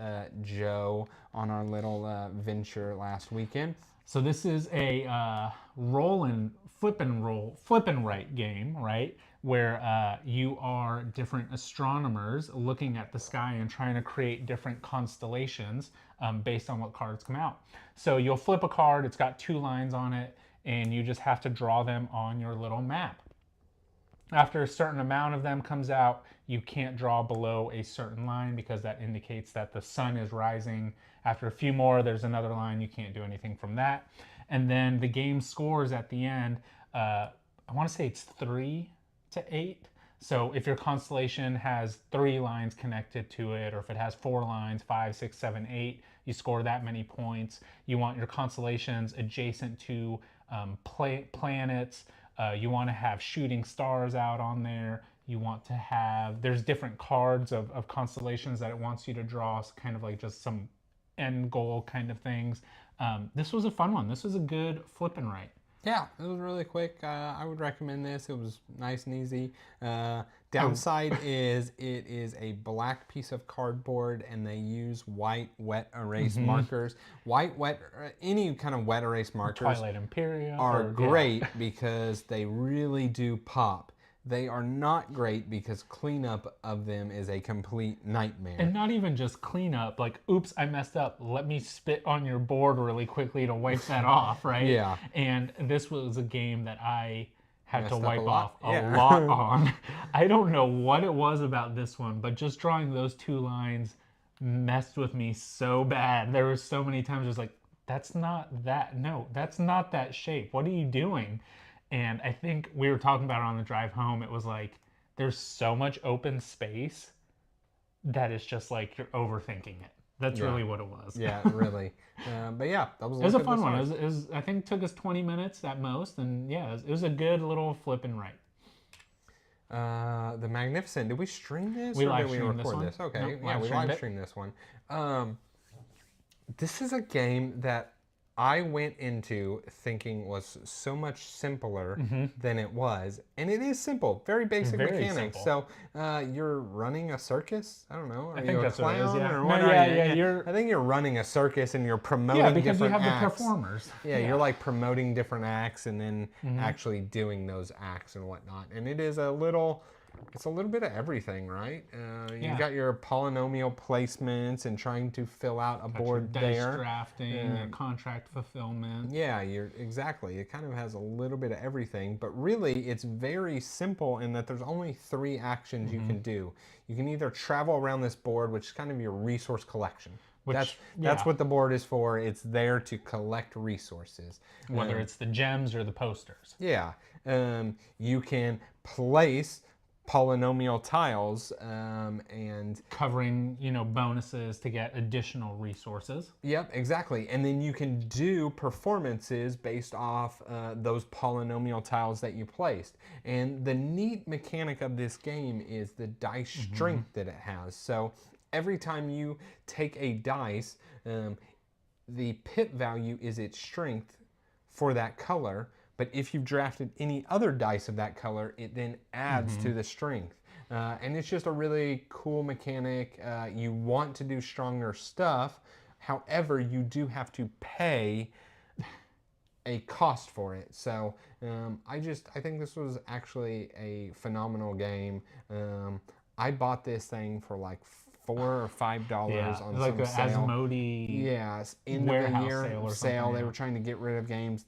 Joe on our little venture last weekend. So this is a flip and write game, right? Where you are different astronomers looking at the sky and trying to create different constellations based on what cards come out. So you'll flip a card, it's got 2 lines on it, and you just have to draw them on your little map. After a certain amount of them comes out, you can't draw below a certain line because that indicates that the sun is rising. After a few more, there's another line, you can't do anything from that. And then the game scores at the end, I want to say it's 3 to 8. So if your constellation has 3 lines connected to it, or if it has 4 lines, 5, 6, 7, 8, you score that many points. You want your constellations adjacent to planets. You want to have shooting stars out on there. You want to have, there's different cards of constellations that it wants you to draw, so kind of like just some end goal kind of things. This was a fun one. This was a good flip and write. Yeah, it was really quick. I would recommend this. It was nice and easy. Downside is it is a black piece of cardboard, and they use white wet erase markers. Any kind of wet erase markers Twilight Imperium are great because they really do pop. They are not great because cleanup of them is a complete nightmare. And not even just cleanup, like, oops, I messed up. Let me spit on your board really quickly to wipe that off, right? Yeah. And this was a game that I had to wipe off a lot on. I don't know what it was about this one, but just drawing those 2 lines messed with me so bad. There were so many times I was like, that's not that. No, that's not that shape. What are you doing? And I think we were talking about it on the drive home. It was like, there's so much open space that it's just like you're overthinking it. That's really what it was. Yeah, really. But yeah, that was. It was a fun one. It was, I think, it took us 20 minutes at most, and yeah, it was a good little flip and write. The Magnificent. Did we stream this? We or live did we streamed record this one. Okay, Nope, we live streamed this one. This is a game that I went into thinking was so much simpler than it was. And it is simple, very basic mechanics. Simple. So you're running a circus? I don't know. Are you a clown or what are you? I think you're running a circus and you're promoting different acts. You have the performers. Yeah, you're like promoting different acts and then actually doing those acts and whatnot. And it is it's a little bit of everything, right? You got your polynomial placements and trying to fill out a board dice drafting and contract fulfillment. Yeah, exactly. It kind of has a little bit of everything, but really it's very simple in that there's only 3 actions you can do. You can either travel around this board, which is kind of your resource collection. That's what the board is for. It's there to collect resources. Whether it's the gems or the posters. Yeah. You can place polynomial tiles and covering bonuses to get additional resources. Yep, exactly. And then you can do performances based off those polynomial tiles that you placed. And the neat mechanic of this game is the dice strength that it has. So every time you take a dice, the pip value is its strength for that color. But if you've drafted any other dice of that color, it then adds to the strength. And it's just a really cool mechanic. You want to do stronger stuff. However, you do have to pay a cost for it. So I think this was actually a phenomenal game. I bought this thing for like $4 or $5 on some sale. Asmodee end of the year sale. They were trying to get rid of games.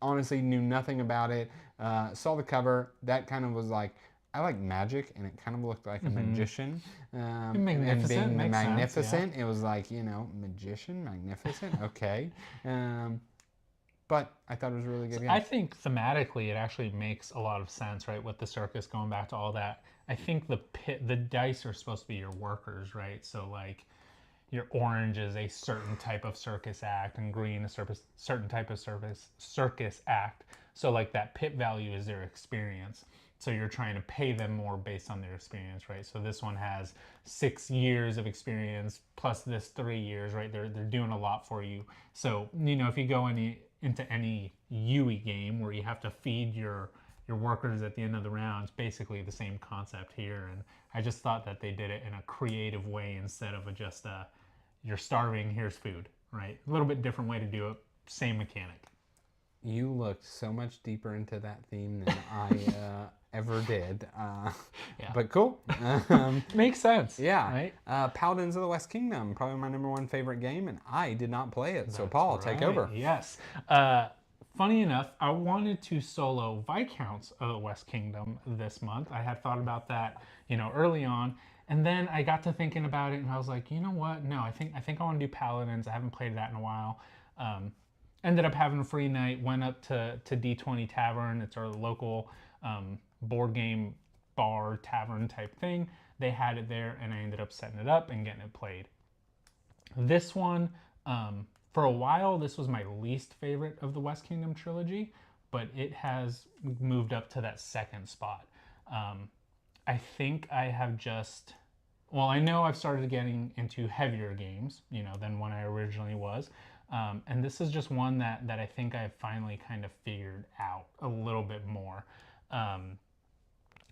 Honestly, knew nothing about it. Saw the cover. That kind of was like, I like magic, and it kind of looked like a magician. And being magnificent, sense, it was like, magician, magnificent, okay. But I thought it was a really good game. I think thematically it actually makes a lot of sense, right? With the circus, going back to all that. I think the dice are supposed to be your workers, right? So like your orange is a certain type of circus act, and green a certain type of circus act. So like that pip value is their experience. So you're trying to pay them more based on their experience, right? So this one has 6 years of experience plus this 3 years, right? They're doing a lot for you. So if you go into any UE game where you have to feed your workers at the end of the round, it's basically the same concept here. And I just thought that they did it in a creative way instead of just you're starving, here's food, right? A little bit different way to do it, same mechanic. You looked so much deeper into that theme than I ever did. But cool. Makes sense. Yeah. Right? Paladins of the West Kingdom, probably my #1 favorite game, and I did not play it. So Paul, take over. Yes. Funny enough, I wanted to solo Viscounts of the West Kingdom this month. I had thought about that, early on. And then I got to thinking about it, and I was like, you know what? No, I think I want to do Paladins. I haven't played that in a while. Ended up having a free night, went up to D20 Tavern. It's our local board game bar tavern type thing. They had it there, and I ended up setting it up and getting it played. This one, for a while, this was my least favorite of the West Kingdom trilogy, but it has moved up to that second spot. I think I have I know I've started getting into heavier games, than when I originally was. And this is just one that I think I've finally kind of figured out a little bit more.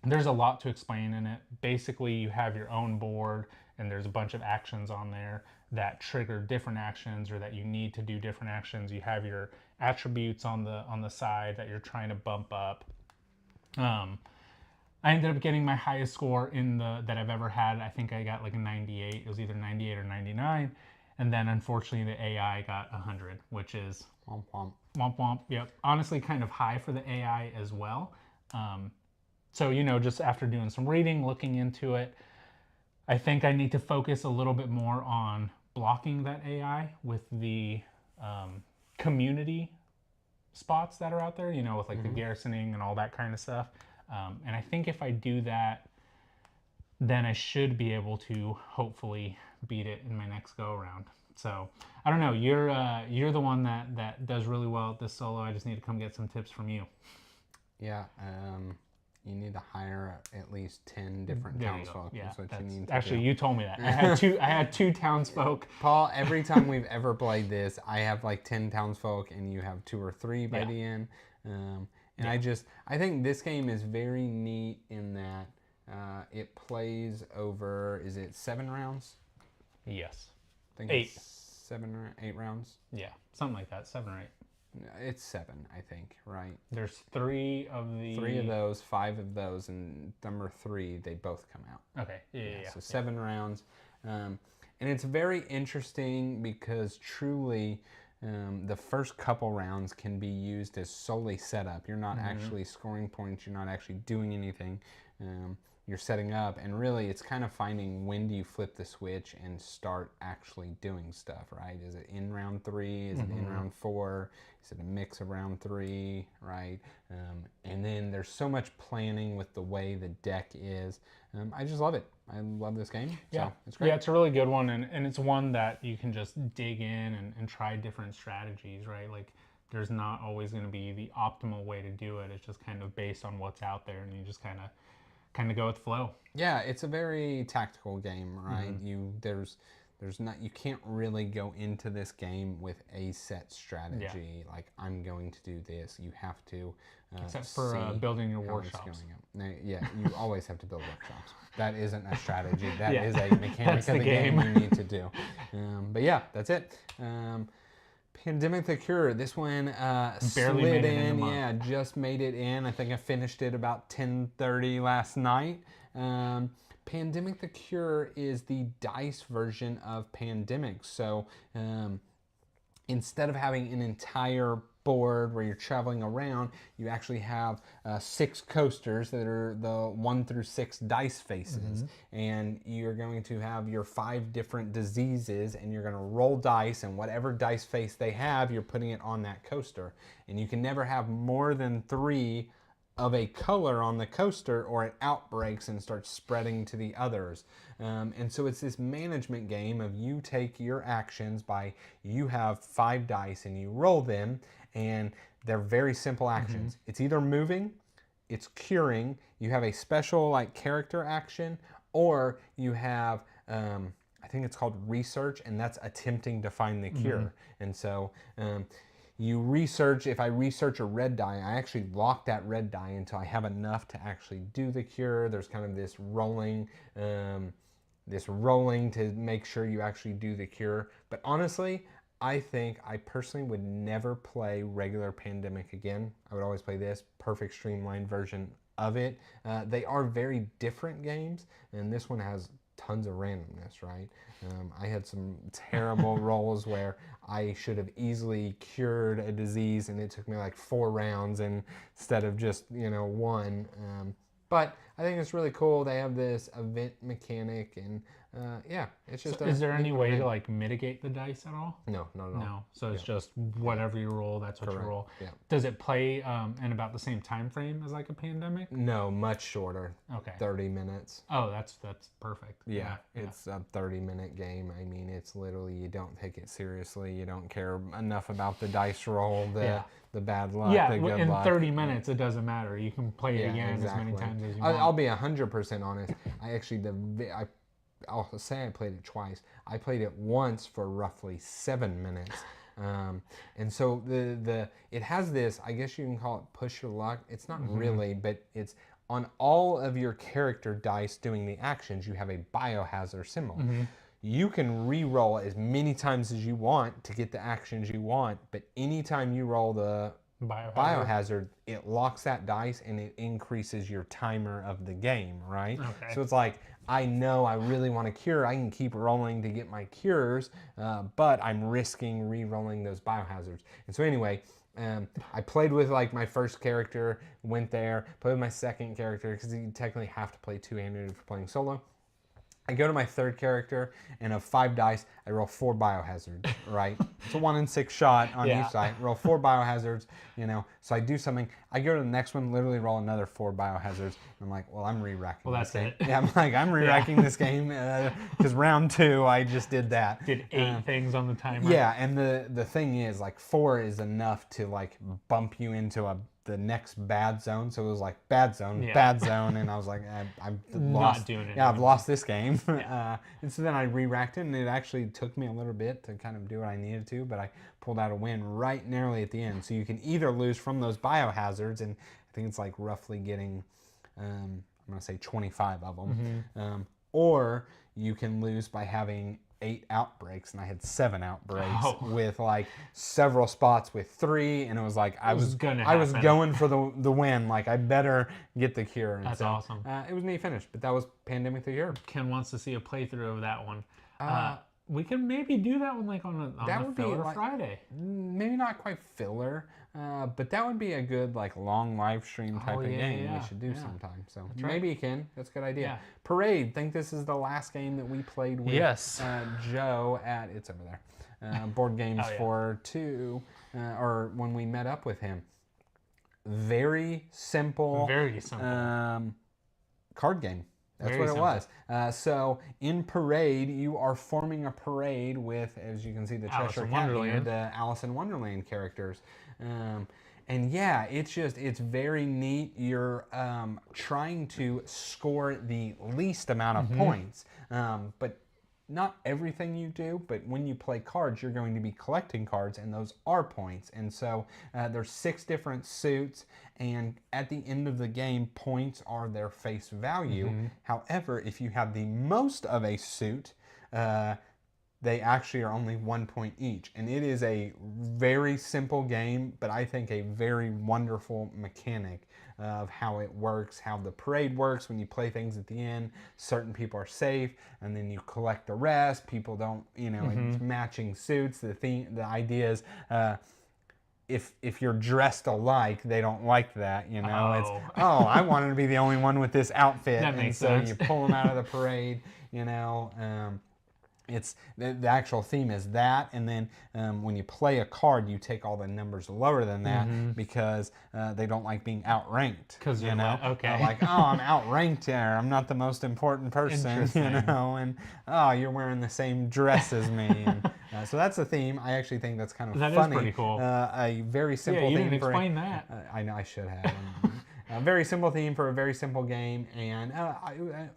There's a lot to explain in it. Basically, you have your own board, and there's a bunch of actions on there that trigger different actions, or that you need to do different actions. You have your attributes on the side that you're trying to bump up. I ended up getting my highest score that I've ever had. I think I got like a 98. It was either 98 or 99. And then unfortunately the AI got 100, which is womp womp. Womp womp. Yep. Honestly, kind of high for the AI as well. So, just after doing some reading, looking into it, I think I need to focus a little bit more on blocking that AI with the community spots that are out there, with like the garrisoning and all that kind of stuff. And I think if I do that, then I should be able to hopefully beat it in my next go around. So I don't know. You're the one that does really well at this solo. I just need to come get some tips from you. Yeah. you need to hire at least 10 different townsfolk. Yeah, that's what you need to actually, do. you told me that. I had two townsfolk. Paul, every time we've ever played this, I have like 10 townsfolk, and you have 2 or 3 by the end. I think this game is very neat in that it plays over, is it 7 rounds? Yes. I think 8. It's 7 or 8 rounds. Yeah, something like that, 7 or 8. It's 7, I think, right? There's 3 of those, 5 of those, and number 3, they both come out. Okay, yeah. So 7 rounds. And it's very interesting because truly the first couple rounds can be used as solely setup. You're not actually scoring points. You're not actually doing anything. You're setting up, and really it's kind of finding when do you flip the switch and start actually doing stuff, right? Is it in round 3? Is it in round 4? Is it a mix of round 3, right? And then there's so much planning with the way the deck is. I just love it. I love this game. Yeah, so it's great. Yeah, it's a really good one, and it's one that you can just dig in and try different strategies, right? Like there's not always going to be the optimal way to do it. It's just kind of based on what's out there, and you just kind of go with the flow. Yeah, it's a very tactical game, right? There's not, you can't really go into this game with a set strategy. Like I'm going to do this. You have to except for building your workshops. Yeah, you always have to build workshops. That isn't a strategy. That is a mechanic of the game you need to do. But yeah, that's it. Pandemic the Cure. This one barely slid made it in. in the Yeah, just made it in. I think I finished it about 10:30 last night. Pandemic the Cure is the dice version of Pandemic. So instead of having an entire board where you're traveling around, you actually have 6 coasters that are the 1 through 6 dice faces, and you're going to have your 5 different diseases, and you're going to roll dice, and whatever dice face they have, you're putting it on that coaster, and you can never have more than 3 of a color on the coaster, or it outbreaks and starts spreading to the others. And so it's this management game of you take your actions by, you have 5 dice and you roll them, and they're very simple actions. It's either moving, it's curing, you have a special like character action, or you have I think it's called research, and that's attempting to find the cure. And so you research. If I research a red die, I actually lock that red die until I have enough to actually do the cure. There's kind of this rolling to make sure you actually do the cure. But honestly, I think I personally would never play regular Pandemic again. I would always play this perfect streamlined version of it. They are very different games, and this one has tons of randomness, right? I had some terrible rolls where I should have easily cured a disease, and it took me like 4 rounds instead of just, 1. But I think it's really cool. They have this event mechanic, and it's just. So is there any way to like mitigate the dice at all? No, not at all. No. So it's just whatever you roll, that's what you roll. Yeah. Does it play in about the same time frame as like a Pandemic? No, much shorter. Okay. 30 minutes. Oh, that's perfect. Yeah, it's a 30-minute game. I mean, it's literally, you don't take it seriously. You don't care enough about the dice roll, the bad luck, the good in luck. 30 minutes, it doesn't matter. You can play it again as many times as you want. I'll be 100% honest. I'll say I played it twice. I played it once for roughly 7 minutes. And so it has this, I guess you can call it push your luck. It's not really, but it's on all of your character dice doing the actions, you have a biohazard symbol. You can re-roll as many times as you want to get the actions you want, but anytime you roll the biohazard, it locks that dice and it increases your timer of the game, right? Okay. So it's like, I know I really want to cure. I can keep rolling to get my cures, but I'm risking re-rolling those biohazards. And so anyway, I played with like my first character, went there, played with my second character, because you technically have to play two-handed if you're playing solo. I go to my third character, and of 5 dice, I roll 4 biohazards, right? It's a 1 in 6 shot on each side. Roll 4 biohazards, So I do something. I go to the next one, literally roll another 4 biohazards. And I'm like, well, I'm re-racking this game. Yeah, I'm like, I'm re-racking this game because round 2, I just did that. Did 8 things on the timer. Yeah, and the thing is, like, 4 is enough to, like, bump you into a the next bad zone. So it was like bad zone, bad zone, and I was like, I've lost. Not doing it. Yeah, I've lost this game. And so then I re-racked it, and it actually took me a little bit to kind of do what I needed to, but I pulled out a win right nearly at the end. So you can either lose from those biohazards, and I think it's like roughly getting, I'm going to say 25 of them, or you can lose by having 8 outbreaks, and I had 7 outbreaks with like several spots with 3, and it was like I was going for the win. Like, I better get the cure. And that's awesome. It was a neat finish, but that was Pandemic the Cure. Ken wants to see a playthrough of that one. We can maybe do that one like on a filler like, Friday. Maybe not quite filler, but that would be a good like long live stream type of game we should do sometime. So maybe you can. That's a good idea. Yeah. Parade. Think this is the last game that we played with Joe at it's over there. Board Games for 2, or when we met up with him. Very simple. Very simple. Card game. That's what it was. So in Parade, you are forming a parade with, as you can see, the Cheshire Cat and the Alice in Wonderland characters. And yeah, it's very neat. You're trying to score the least amount of points, but not everything you do, but when you play cards, you're going to be collecting cards, and those are points. And so there's 6 different suits, and at the end of the game, points are their face value. However, if you have the most of a suit, they actually are only 1 point each. And it is a very simple game, but I think a very wonderful mechanic of how it works, how the parade works. When you play things at the end, certain people are safe, and then you collect the rest. People don't, it's matching suits. The idea is, if you're dressed alike, they don't like that, It's, I wanted to be the only one with this outfit. That makes sense. You pull them out of the parade, It's the actual theme is that, and then when you play a card, you take all the numbers lower than that because they don't like being outranked. Because like, okay, I'm outranked there. I'm not the most important person, and you're wearing the same dress as me. And, so that's the theme. I actually think that's kind of funny. That is pretty cool. A very simple theme. You didn't explain that. I know I should have. A very simple theme for a very simple game, and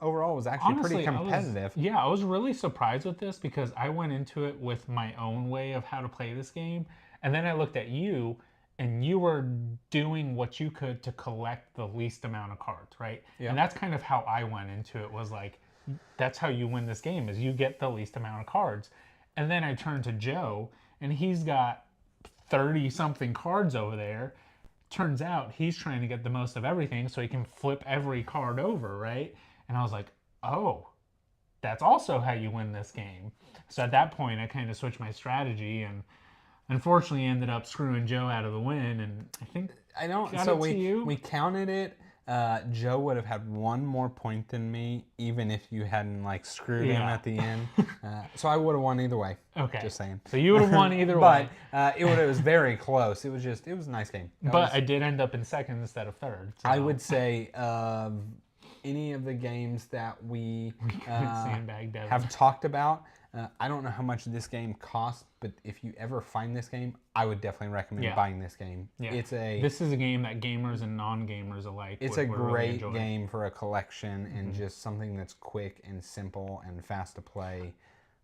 overall it was actually pretty competitive. I was really surprised with this because I went into it with my own way of how to play this game, and then I looked at you, and you were doing what you could to collect the least amount of cards, right? Yeah. And that's kind of how I went into it, was like, that's how you win this game, is you get the least amount of cards. And then I turned to Joe, and he's got 30-something cards over there. Turns out he's trying to get the most of everything so he can flip every card over, right? And I was like, oh, that's also how you win this game. So at that point, I kind of switched my strategy, and unfortunately ended up screwing Joe out of the win. And I think we counted it. Joe would have had 1 more point than me, even if you hadn't like screwed him at the end. So I would have won either way. Okay. Just saying. So you would have won either way. But it was very close. It was a nice game. I did end up in second instead of third. So. I would say any of the games that we have talked about, I don't know how much this game costs, but if you ever find this game, I would definitely recommend buying this game. Yeah. This is a game that gamers and non-gamers alike It's a great game for a collection and just something that's quick and simple and fast to play.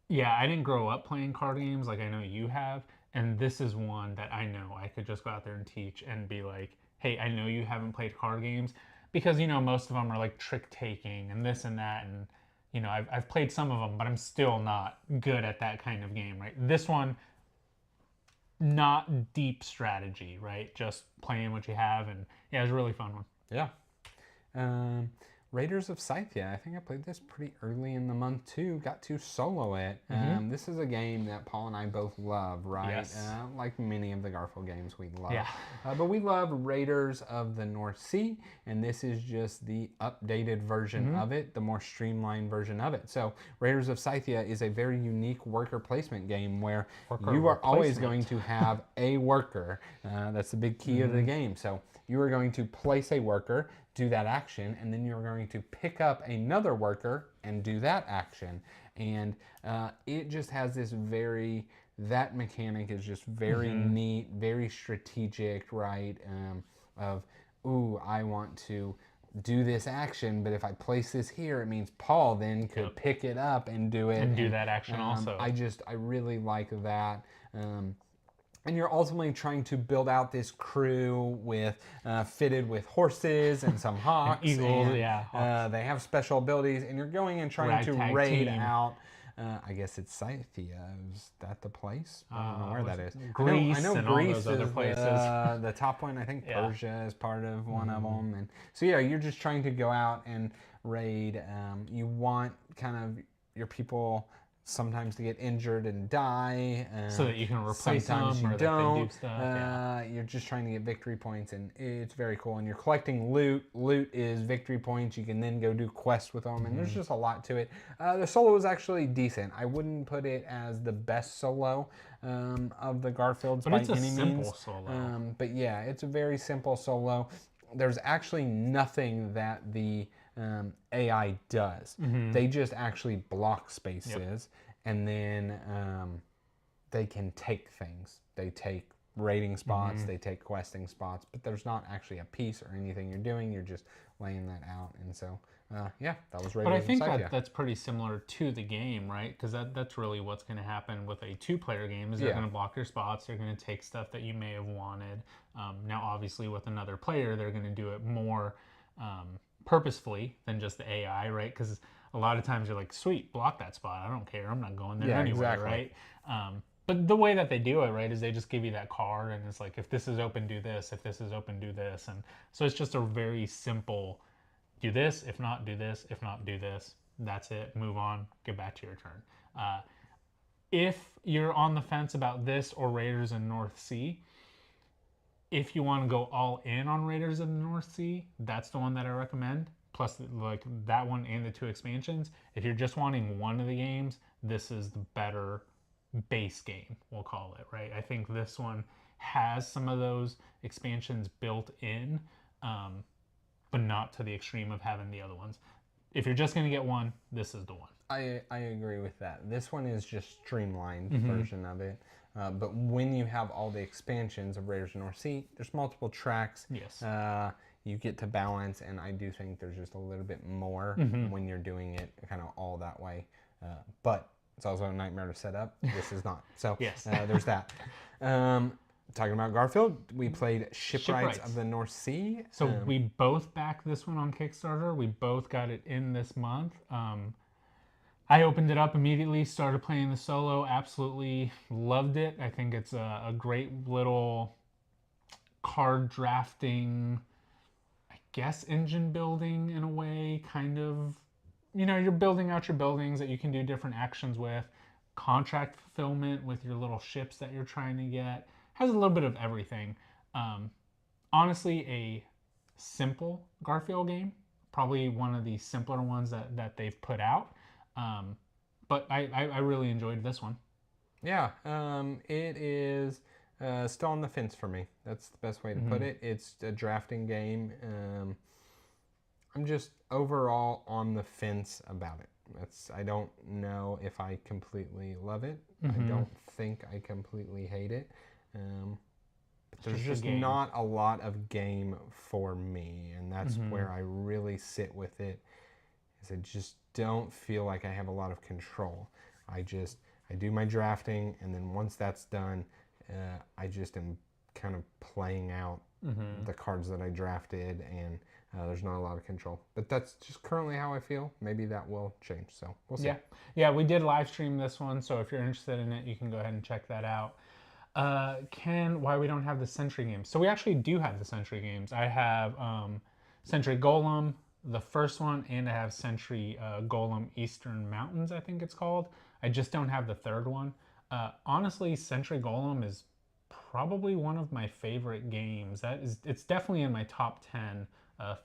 Yeah, I didn't grow up playing card games like I know you have, and this is one that I know I could just go out there and teach and be like, hey, I know you haven't played card games, because, most of them are like trick-taking and this and that, and I've played some of them, but I'm still not good at that kind of game, right? This one, not deep strategy, right? Just playing what you have, and it was a really fun one. Yeah. Raiders of Scythia. I think I played this pretty early in the month too. Got to solo it. This is a game that Paul and I both love, right? Yes. Like many of the Garfield games we love. Yeah. But we love Raiders of the North Sea, and this is just the updated version of it, the more streamlined version of it. So Raiders of Scythia is a very unique worker placement game where you are always going to have a worker. That's the big key of the game. So you are going to place a worker, do that action, and then you're going to pick up another worker and do that action. And it just has this that mechanic is just very neat, very strategic, right? of, ooh, I want to do this action, but if I place this here, it means Paul then could pick it up and do it. And do that action also. I really like that. And you're ultimately trying to build out this crew with fitted with horses and some hawks. And eagles, hawks. They have special abilities, and you're going and trying to raid out. I guess it's Scythia. Is that the place? I don't know where that is. Greece, I know and Greece all those other places. The top one. I think Persia is part of one of them. And so yeah, you're just trying to go out and raid. You want kind of your people sometimes to get injured and die, so that you can replace sometimes them, you or don't. They can do stuff. You're just trying to get victory points, and it's very cool. And you're collecting loot. Loot is victory points. You can then go do quests with them, and there's just a lot to it. The solo is actually decent. I wouldn't put it as the best solo of the Garfields by any means. But it's a simple solo. But yeah, it's a very simple solo. There's actually nothing that the AI does. They just actually block spaces, and then they can take things. They take raiding spots, they take questing spots, but there's not actually a piece or anything you're doing. You're just laying that out. And so, yeah, that was But I think that's pretty similar to the game, right? Because that's really what's going to happen with a two-player game is they're going to block your spots. They're going to take stuff that you may have wanted. Now, obviously, with another player, they're going to do it more purposefully than just the AI, right? Because a lot of times you're like, sweet, block that spot. I don't care. I'm not going there anyway, right? But the way that they do it, right, is they just give you that card, and it's like, if this is open, do this. If this is open, do this. And so it's just a very simple, do this. If not, do this. If not, do this. That's it. Move on. Get back to your turn. If you're on the fence about this or Raiders in North Sea, if you want to go all in on Raiders of the North Sea, that's the one that I recommend. Plus, like that one and the 2 expansions. If you're just wanting one of the games, this is the better base game, we'll call it, right? I think this one has some of those expansions built in, but not to the extreme of having the other ones. If you're just going to get one, this is the one. I agree with that. This one is just streamlined version of it. But when you have all the expansions of Raiders of the North Sea, there's multiple tracks. Yes. You get to balance, and I do think there's just a little bit more when you're doing it kind of all that way. But it's also a nightmare to set up. This is not. So yes. There's that. Talking about Garfield, we played Shipwrights of the North Sea. So we both backed this one on Kickstarter. We both got it in this month. I opened it up immediately, started playing the solo, absolutely loved it. I think it's a great little card drafting, I guess engine building in a way, kind of. You know, you're building out your buildings that you can do different actions with. Contract fulfillment with your little ships that you're trying to get. Has a little bit of everything. Honestly, a simple Garfield game. Probably one of the simpler ones that they've put out. But I really enjoyed this one. Yeah, it is still on the fence for me. That's the best way to put it. It's a drafting game. I'm just overall on the fence about it. I don't know if I completely love it. I don't think I completely hate it. But there's just not a lot of game for me, and that's where I really sit with it. Is I just don't feel like I have a lot of control. I do my drafting, and then once that's done, I just am kind of playing out the cards that I drafted, and there's not a lot of control. But that's just currently how I feel. Maybe that will change, so we'll see. Yeah, we did live stream this one, so if you're interested in it, you can go ahead and check that out. Why we don't have the Century games. So we actually do have the Century games. I have Century Golem, the first one, and I have Century Golem Eastern Mountains, I think it's called. I just don't have the third one. Honestly, Century Golem is probably one of my favorite games. It's definitely in my top 10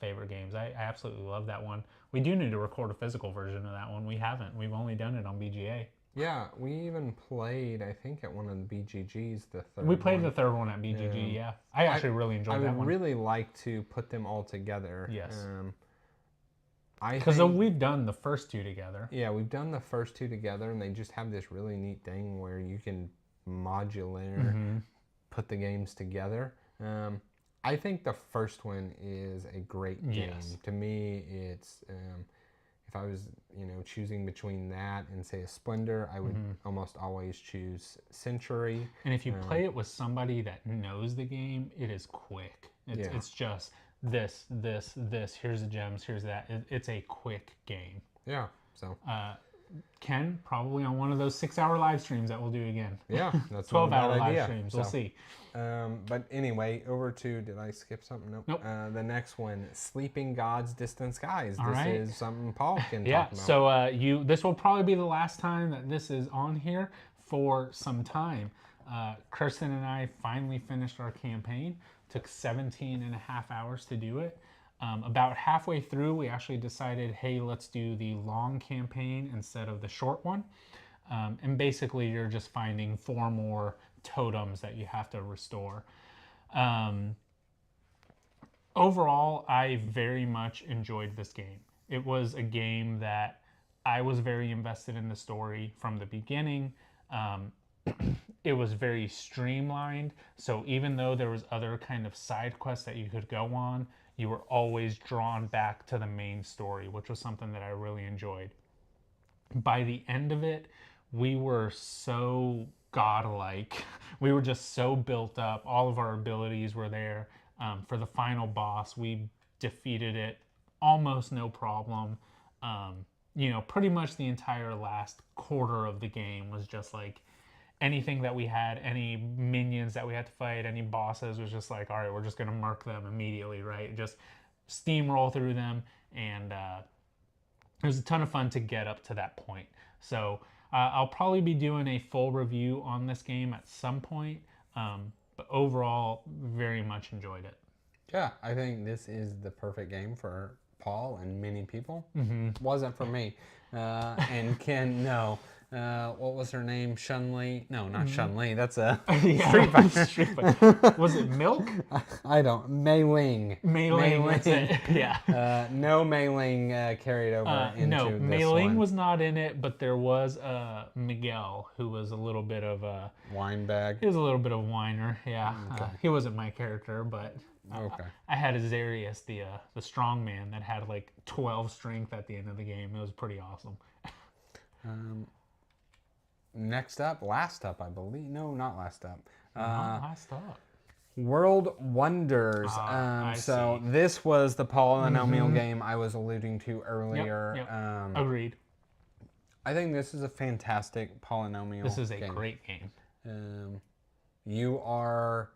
favorite games. I absolutely love that one. We do need to record a physical version of that one. We haven't. We've only done it on BGA. Yeah, we even played, I think, at one of the BGGs, the third one. We played the third one at BGG, yeah. I actually really enjoyed that one. I would really like to put them all together. Yes. Because we've done the first 2 together. Yeah, we've done the first 2 together, and they just have this really neat thing where you can modular put the games together. I think the first one is a great game. Yes. To me, it's if I was, choosing between that and say a Splendor, I would almost always choose Century. And if you play it with somebody that knows the game, it is quick. It's just this. Here's the gems. Here's that. It's a quick game. Yeah. So. Ken, probably on one of those 6-hour live streams that we'll do again. Yeah, that's 12-hour live streams. We'll see. But anyway, over to, did I skip something? Nope. The next one, Sleeping Gods, Distant Skies. This is something Paul can talk about. So this will probably be the last time that this is on here for some time. Kirsten and I finally finished our campaign. Took 17 and a half hours to do it. About halfway through, we actually decided, hey, let's do the long campaign instead of the short one. And basically, you're just finding 4 more totems that you have to restore. Overall, I very much enjoyed this game. It was a game that I was very invested in the story from the beginning. It was very streamlined. So even though there was other kind of side quests that you could go on, you were always drawn back to the main story, which was something that I really enjoyed. By the end of it, we were so godlike. We were just so built up. All of our abilities were there. For the final boss, we defeated it almost no problem. Pretty much the entire last quarter of the game was just like anything that we had, any minions that we had to fight, any bosses, was just like, all right, we're just going to murk them immediately, right? Just steamroll through them. And it was a ton of fun to get up to that point. So I'll probably be doing a full review on this game at some point. But overall, very much enjoyed it. Yeah, I think this is the perfect game for Paul and many people. Wasn't for me. And Ken, no. What was her name? Shun-Li? No, not Shun-Li. That's a Street Fighter. Street Fighter. Was it Milk? I don't. Mei Ling. Mei Ling. That's it. Yeah. No Mei Ling carried over into no, this Mei Ling one. was not in it, but there was Miguel, who was a little bit of a wine bag. He was a little bit of a whiner. Yeah. Okay. He wasn't my character, but okay. I had Azarius, the strong man that had like 12 strength at the end of the game. It was pretty awesome. Last up, I believe. No, not last up. Not last up. World Wonders. So this was the polynomial game I was alluding to earlier. Yep. Agreed. I think this is a fantastic polynomial game. This is a great game. You are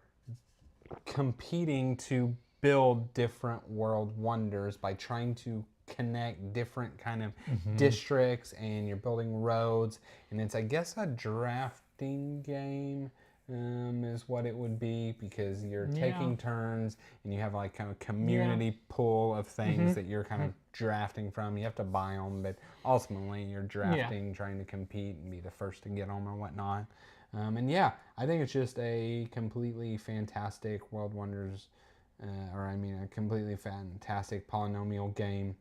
competing to build different world wonders by trying to connect different kind of districts, and you're building roads, and it's, I guess, a drafting game is what it would be, because you're taking turns and you have like kind of community pool of things that you're kind of drafting from. You have to buy them, but ultimately you're drafting, trying to compete and be the first to get them or whatnot. And yeah, I think it's just a completely fantastic World Wonders, a completely fantastic polynomial game.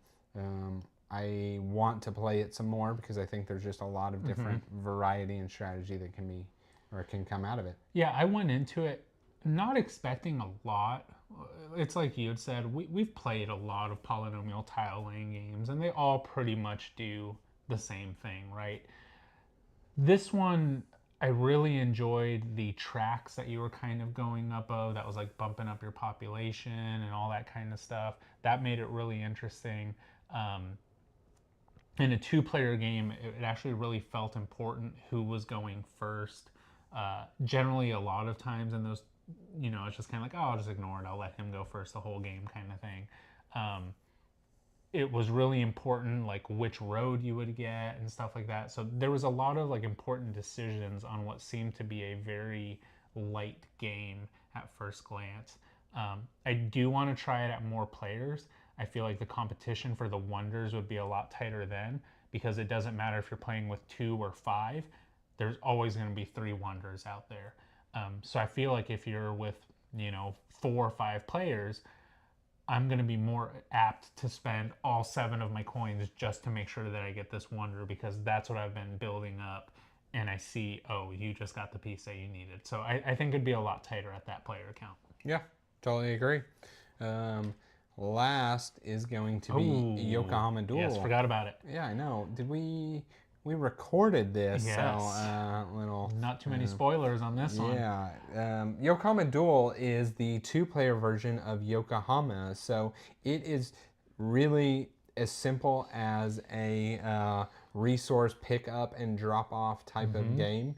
I want to play it some more because I think there's just a lot of different variety and strategy that can come out of it. Yeah, I went into it not expecting a lot. It's like you had said, we've played a lot of polynomial tile laying games, and they all pretty much do the same thing, right? This one, I really enjoyed the tracks that you were kind of going up of. That was like bumping up your population and all that kind of stuff. That made it really interesting. In a 2-player game, it actually really felt important who was going first. Generally, a lot of times in those, it's just kind of like, oh, I'll just ignore it. I'll let him go first the whole game kind of thing. It was really important, like which road you would get and stuff like that. So there was a lot of like important decisions on what seemed to be a very light game at first glance. I do want to try it at more players. I feel like the competition for the wonders would be a lot tighter then, because it doesn't matter if you're playing with 2 or 5. There's always going to be 3 wonders out there. So I feel like if you're with, 4 or 5 players, I'm going to be more apt to spend all 7 of my coins just to make sure that I get this wonder, because that's what I've been building up. And I see, oh, you just got the piece that you needed. So I think it'd be a lot tighter at that player count. Yeah, Totally agree. Last is going to be Yokohama Duel. Yes, forgot about it. Yeah, I know. Did we recorded this? Yes. So little. Not too many spoilers on this one. Yeah. Yokohama Duel is the 2-player version of Yokohama. So it is really as simple as a resource pick up and drop off type of game.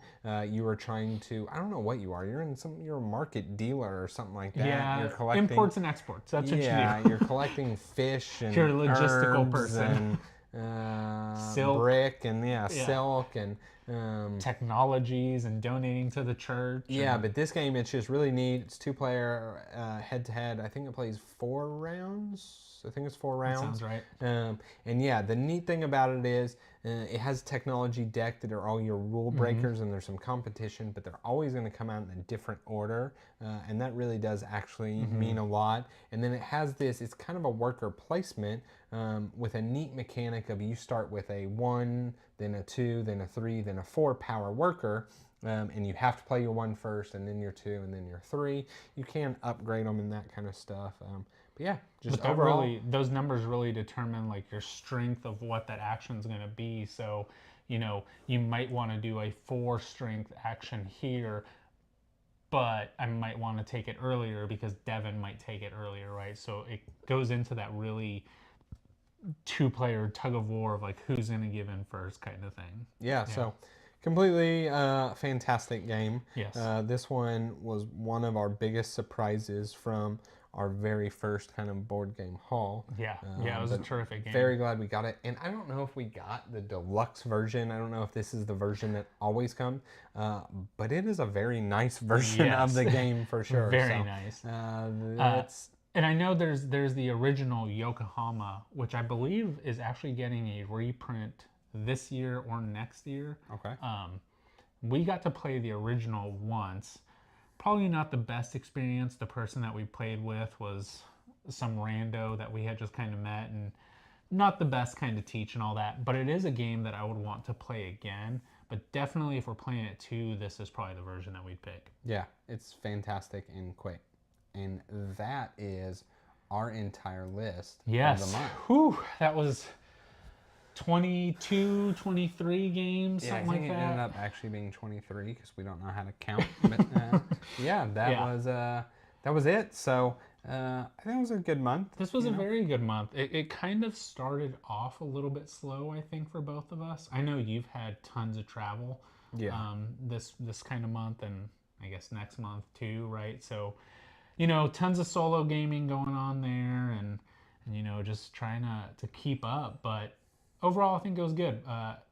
You are trying to, I don't know what you are. You're a market dealer or something like that. Yeah, you're collecting imports and exports. That's what you do. Yeah, you're collecting fish and you're a logistical herbs person. And silk. Brick and silk and technologies and donating to the church. Yeah, but this game, it's just really neat. It's 2-player head-to-head. I think it plays 4 rounds. I think it's 4 rounds. That sounds right. And yeah, the neat thing about it is it has a technology deck that are all your rule breakers, and there's some competition, but they're always going to come out in a different order, and that really does actually mean a lot. And then it has this, it's kind of a worker placement with a neat mechanic of you start with a 1, then a 2, then a 3, then a 4 power worker. And you have to play your 1 first, and then your 2, and then your 3. You can upgrade them and that kind of stuff. But yeah, just but overall, really, those numbers really determine like your strength of what that action is going to be. So, you know, you might want to do a 4 strength action here, but I might want to take it earlier because Devin might take it earlier, right? So it goes into that really 2-player tug of war of like who's going to give in first kind of thing. Yeah. So completely fantastic game. Yes. This one was one of our biggest surprises from our very first kind of board game haul. Yeah, it was a terrific game. Very glad we got it. And I don't know if we got the deluxe version. I don't know if this is the version that always comes, but it is a very nice version of the game for sure. Very nice. And I know there's the original Yokohama, which I believe is actually getting a reprint this year or next year. Okay. We got to play the original once. Probably not the best experience. The person that we played with was some rando that we had just kind of met, and not the best kind of teach and all that. But it is a game that I would want to play again. But definitely if we're playing it too, this is probably the version that we'd pick. Yeah, it's fantastic and quick. And that is our entire list of the month. Whew, that was 22, 23 games, something like that. I think it ended up actually being 23 because we don't know how to count. But that was it. So I think it was a good month. This was a very good month. It kind of started off a little bit slow, I think, for both of us. I know you've had tons of travel this kind of month, and I guess next month too, right? So, you know, tons of solo gaming going on there, and you know, just trying to keep up. But overall, I think it was good.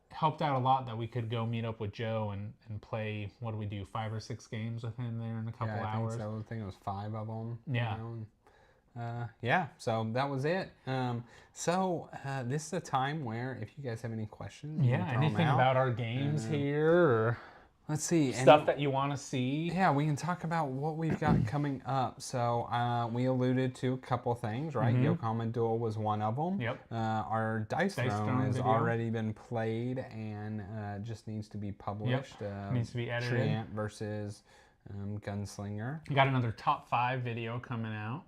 Helped out a lot that we could go meet up with Joe and play, what do we do, 5 or 6 games with him there in a couple hours. I think it was 5 of them. Yeah. You know, so that was it. This is a time where if you guys have any questions, anything about our games here, or let's see, stuff that you want to see. Yeah, we can talk about what we've got coming up. So we alluded to a couple things, right? Yokohama Duel was one of them. Yep. Our Dice Throne has already been played and just needs to be published. Needs to be edited. Treant versus Gunslinger. We got another top 5 video coming out.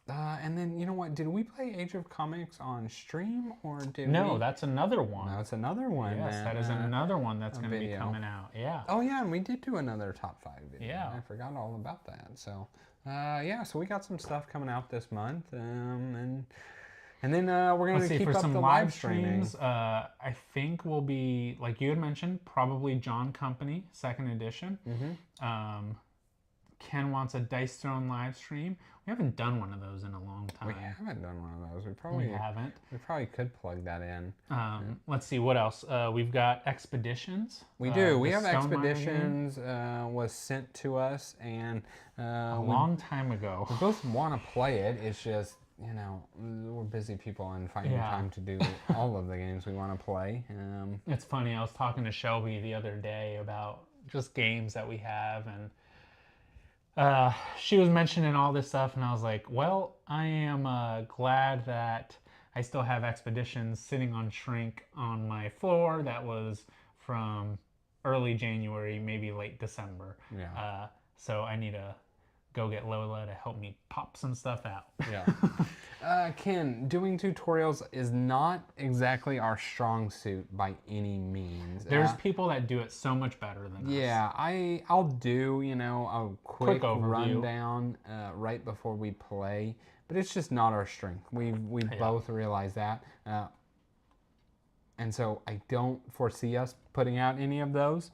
And then, you know what? Did we play Age of Comics on stream, or did No, that's another one. No, it's another one. Yes, that is another one that's going to be coming out. Yeah. Oh, yeah, and we did do another top 5 video. Yeah. I forgot all about that. So, so we got some stuff coming out this month, and then we're going to keep up the live streams. I think we'll be, like you had mentioned, probably John Company, 2nd edition. Ken wants a Dice Throne live stream. We haven't done one of those in a long time. We haven't done one of those. We probably haven't. We probably could plug that in. Let's see, what else? We've got Expeditions. We do. We have Expeditions was sent to us, and a long time ago. We both want to play it. It's just, you know, we're busy people and finding time to do all of the games we want to play. It's funny. I was talking to Shelby the other day about just games that we have, and she was mentioning all this stuff, and I was like, well, I am glad that I still have Expeditions sitting on shrink on my floor. That was from early January, maybe late December. Yeah. So I need to go get Lola to help me pop some stuff out. Yeah. Ken, doing tutorials is not exactly our strong suit by any means. There's people that do it so much better than us. Yeah, I'll do, a quick rundown right before we play, but it's just not our strength. We both realize that. And so I don't foresee us putting out any of those.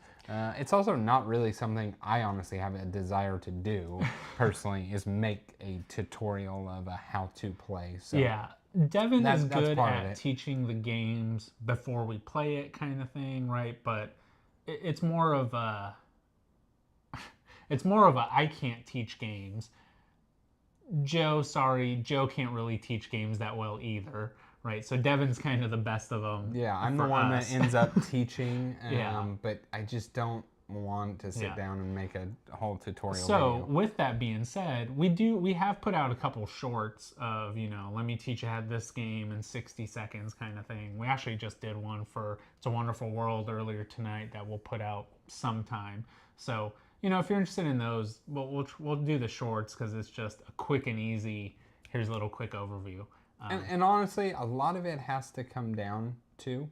It's also not really something I honestly have a desire to do personally, is make a tutorial of how to play. So yeah, Devin is good at teaching the games before we play it kind of thing, right? But it's more of a I can't teach games. Joe can't really teach games that well either. Right, so Devin's kind of the best of them. Yeah, I'm the one that ends up teaching, but I just don't want to sit down and make a whole tutorial video. With that being said, we have put out a couple shorts of, let me teach you how this game in 60 seconds kind of thing. We actually just did one for It's a Wonderful World earlier tonight that we'll put out sometime. So, if you're interested in those, we'll do the shorts because it's just a quick and easy, here's a little quick overview. And honestly, a lot of it has to come down to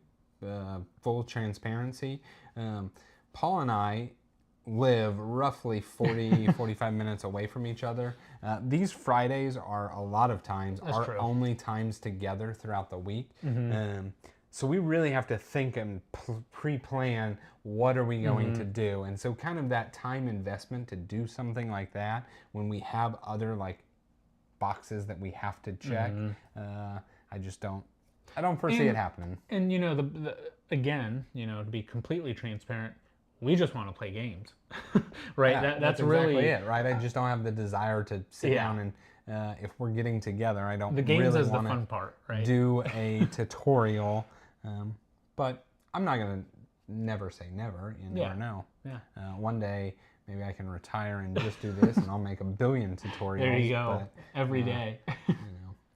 full transparency. Paul and I live roughly 45 minutes away from each other. These Fridays are a lot of times our only times together throughout the week. So we really have to think and pre-plan what are we going to do. And so kind of that time investment to do something like that when we have other boxes that we have to check. I don't foresee it happening. And again, to be completely transparent, we just want to play games, right? Yeah, that's exactly really it, right? I just don't have the desire to sit down and if we're getting together, I don't. The games really is the fun part, right? Do a tutorial, but I'm not gonna never say never. You never know. Yeah. One day. Maybe I can retire and just do this, and I'll make 1 billion tutorials. There you go. But, every day.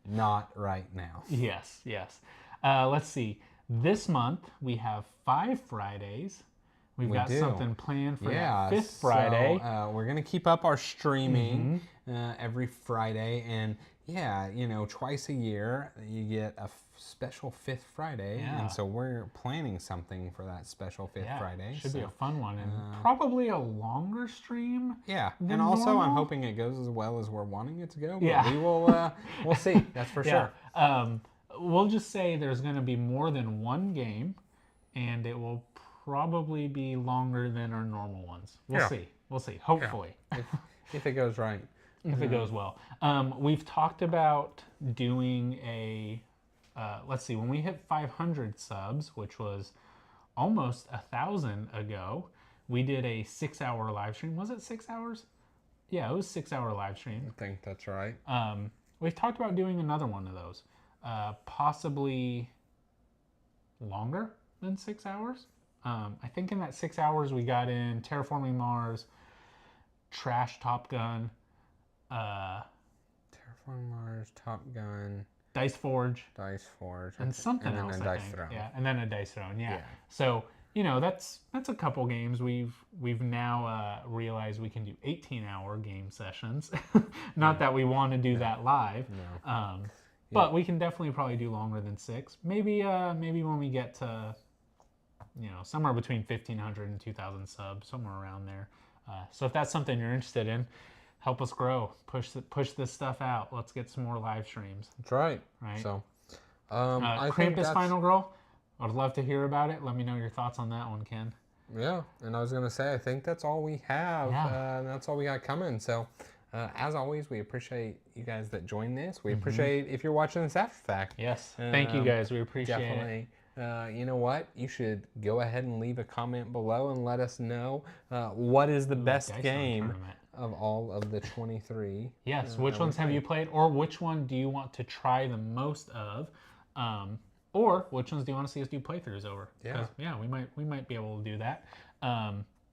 Not right now. Yes. Let's see. This month we have 5 Fridays. We've got something planned for that 5th Friday. So, we're gonna keep up our streaming every Friday, and twice a year you get a special 5th Friday, and so we're planning something for that special 5th Friday. Should be a fun one, and probably a longer stream. Yeah, and also normal. I'm hoping it goes as well as we're wanting it to go. But we will. We'll see. That's for sure. We'll just say there's going to be more than one game, and it will probably be longer than our normal ones. We'll see. We'll see. Hopefully, if it goes right. If it goes well. We've talked about doing a. Let's see, when we hit 500 subs, which was almost 1,000 ago, we did a 6-hour live stream. Was it 6 hours? Yeah, it was 6-hour live stream. I think that's right. We've talked about doing another one of those, possibly longer than 6 hours. I think in that 6 hours we got in Terraforming Mars, Trash Top Gun, Terraforming Mars, Top Gun, Dice Forge, and something else. And then a Dice Throne. Yeah, and then a Dice Throne. Yeah. So that's a couple games. We've now realized we can do 18-hour game sessions. Not that we want to do that live. No. But we can definitely probably do longer than 6. Maybe when we get to somewhere between 1,500 and 2,000 subs, somewhere around there. So if that's something you're interested in, help us grow. Push this stuff out. Let's get some more live streams. That's right. So, I think Krampus Final Girl. I'd love to hear about it. Let me know your thoughts on that one, Ken. Yeah, and I was going to say, I think that's all we have. That's all we got coming. So, as always, we appreciate you guys that join this. We appreciate if you're watching this after the fact. Yes. Thank you guys. We appreciate it. You know what? You should go ahead and leave a comment below and let us know what is the best game of all of the 23. Yes, which ones have you played, or which one do you want to try the most of, or which ones do you want to see us do playthroughs over? Yeah, we might be able to do that.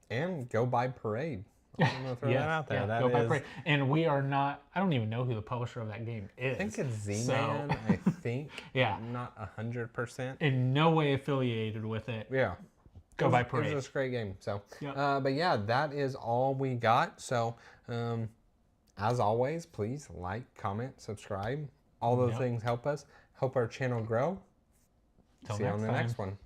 And go buy Parade. I'm gonna throw that out there. Go buy Parade. And we are not. I don't even know who the publisher of that game is. I think it's Z-Man. I think. I'm not 100%. In no way affiliated with it. Yeah. Go buy Parade. It was a great game. So, but yeah, that is all we got. So, As always, please like, comment, subscribe. All those things help us, help our channel grow. See you on the next one.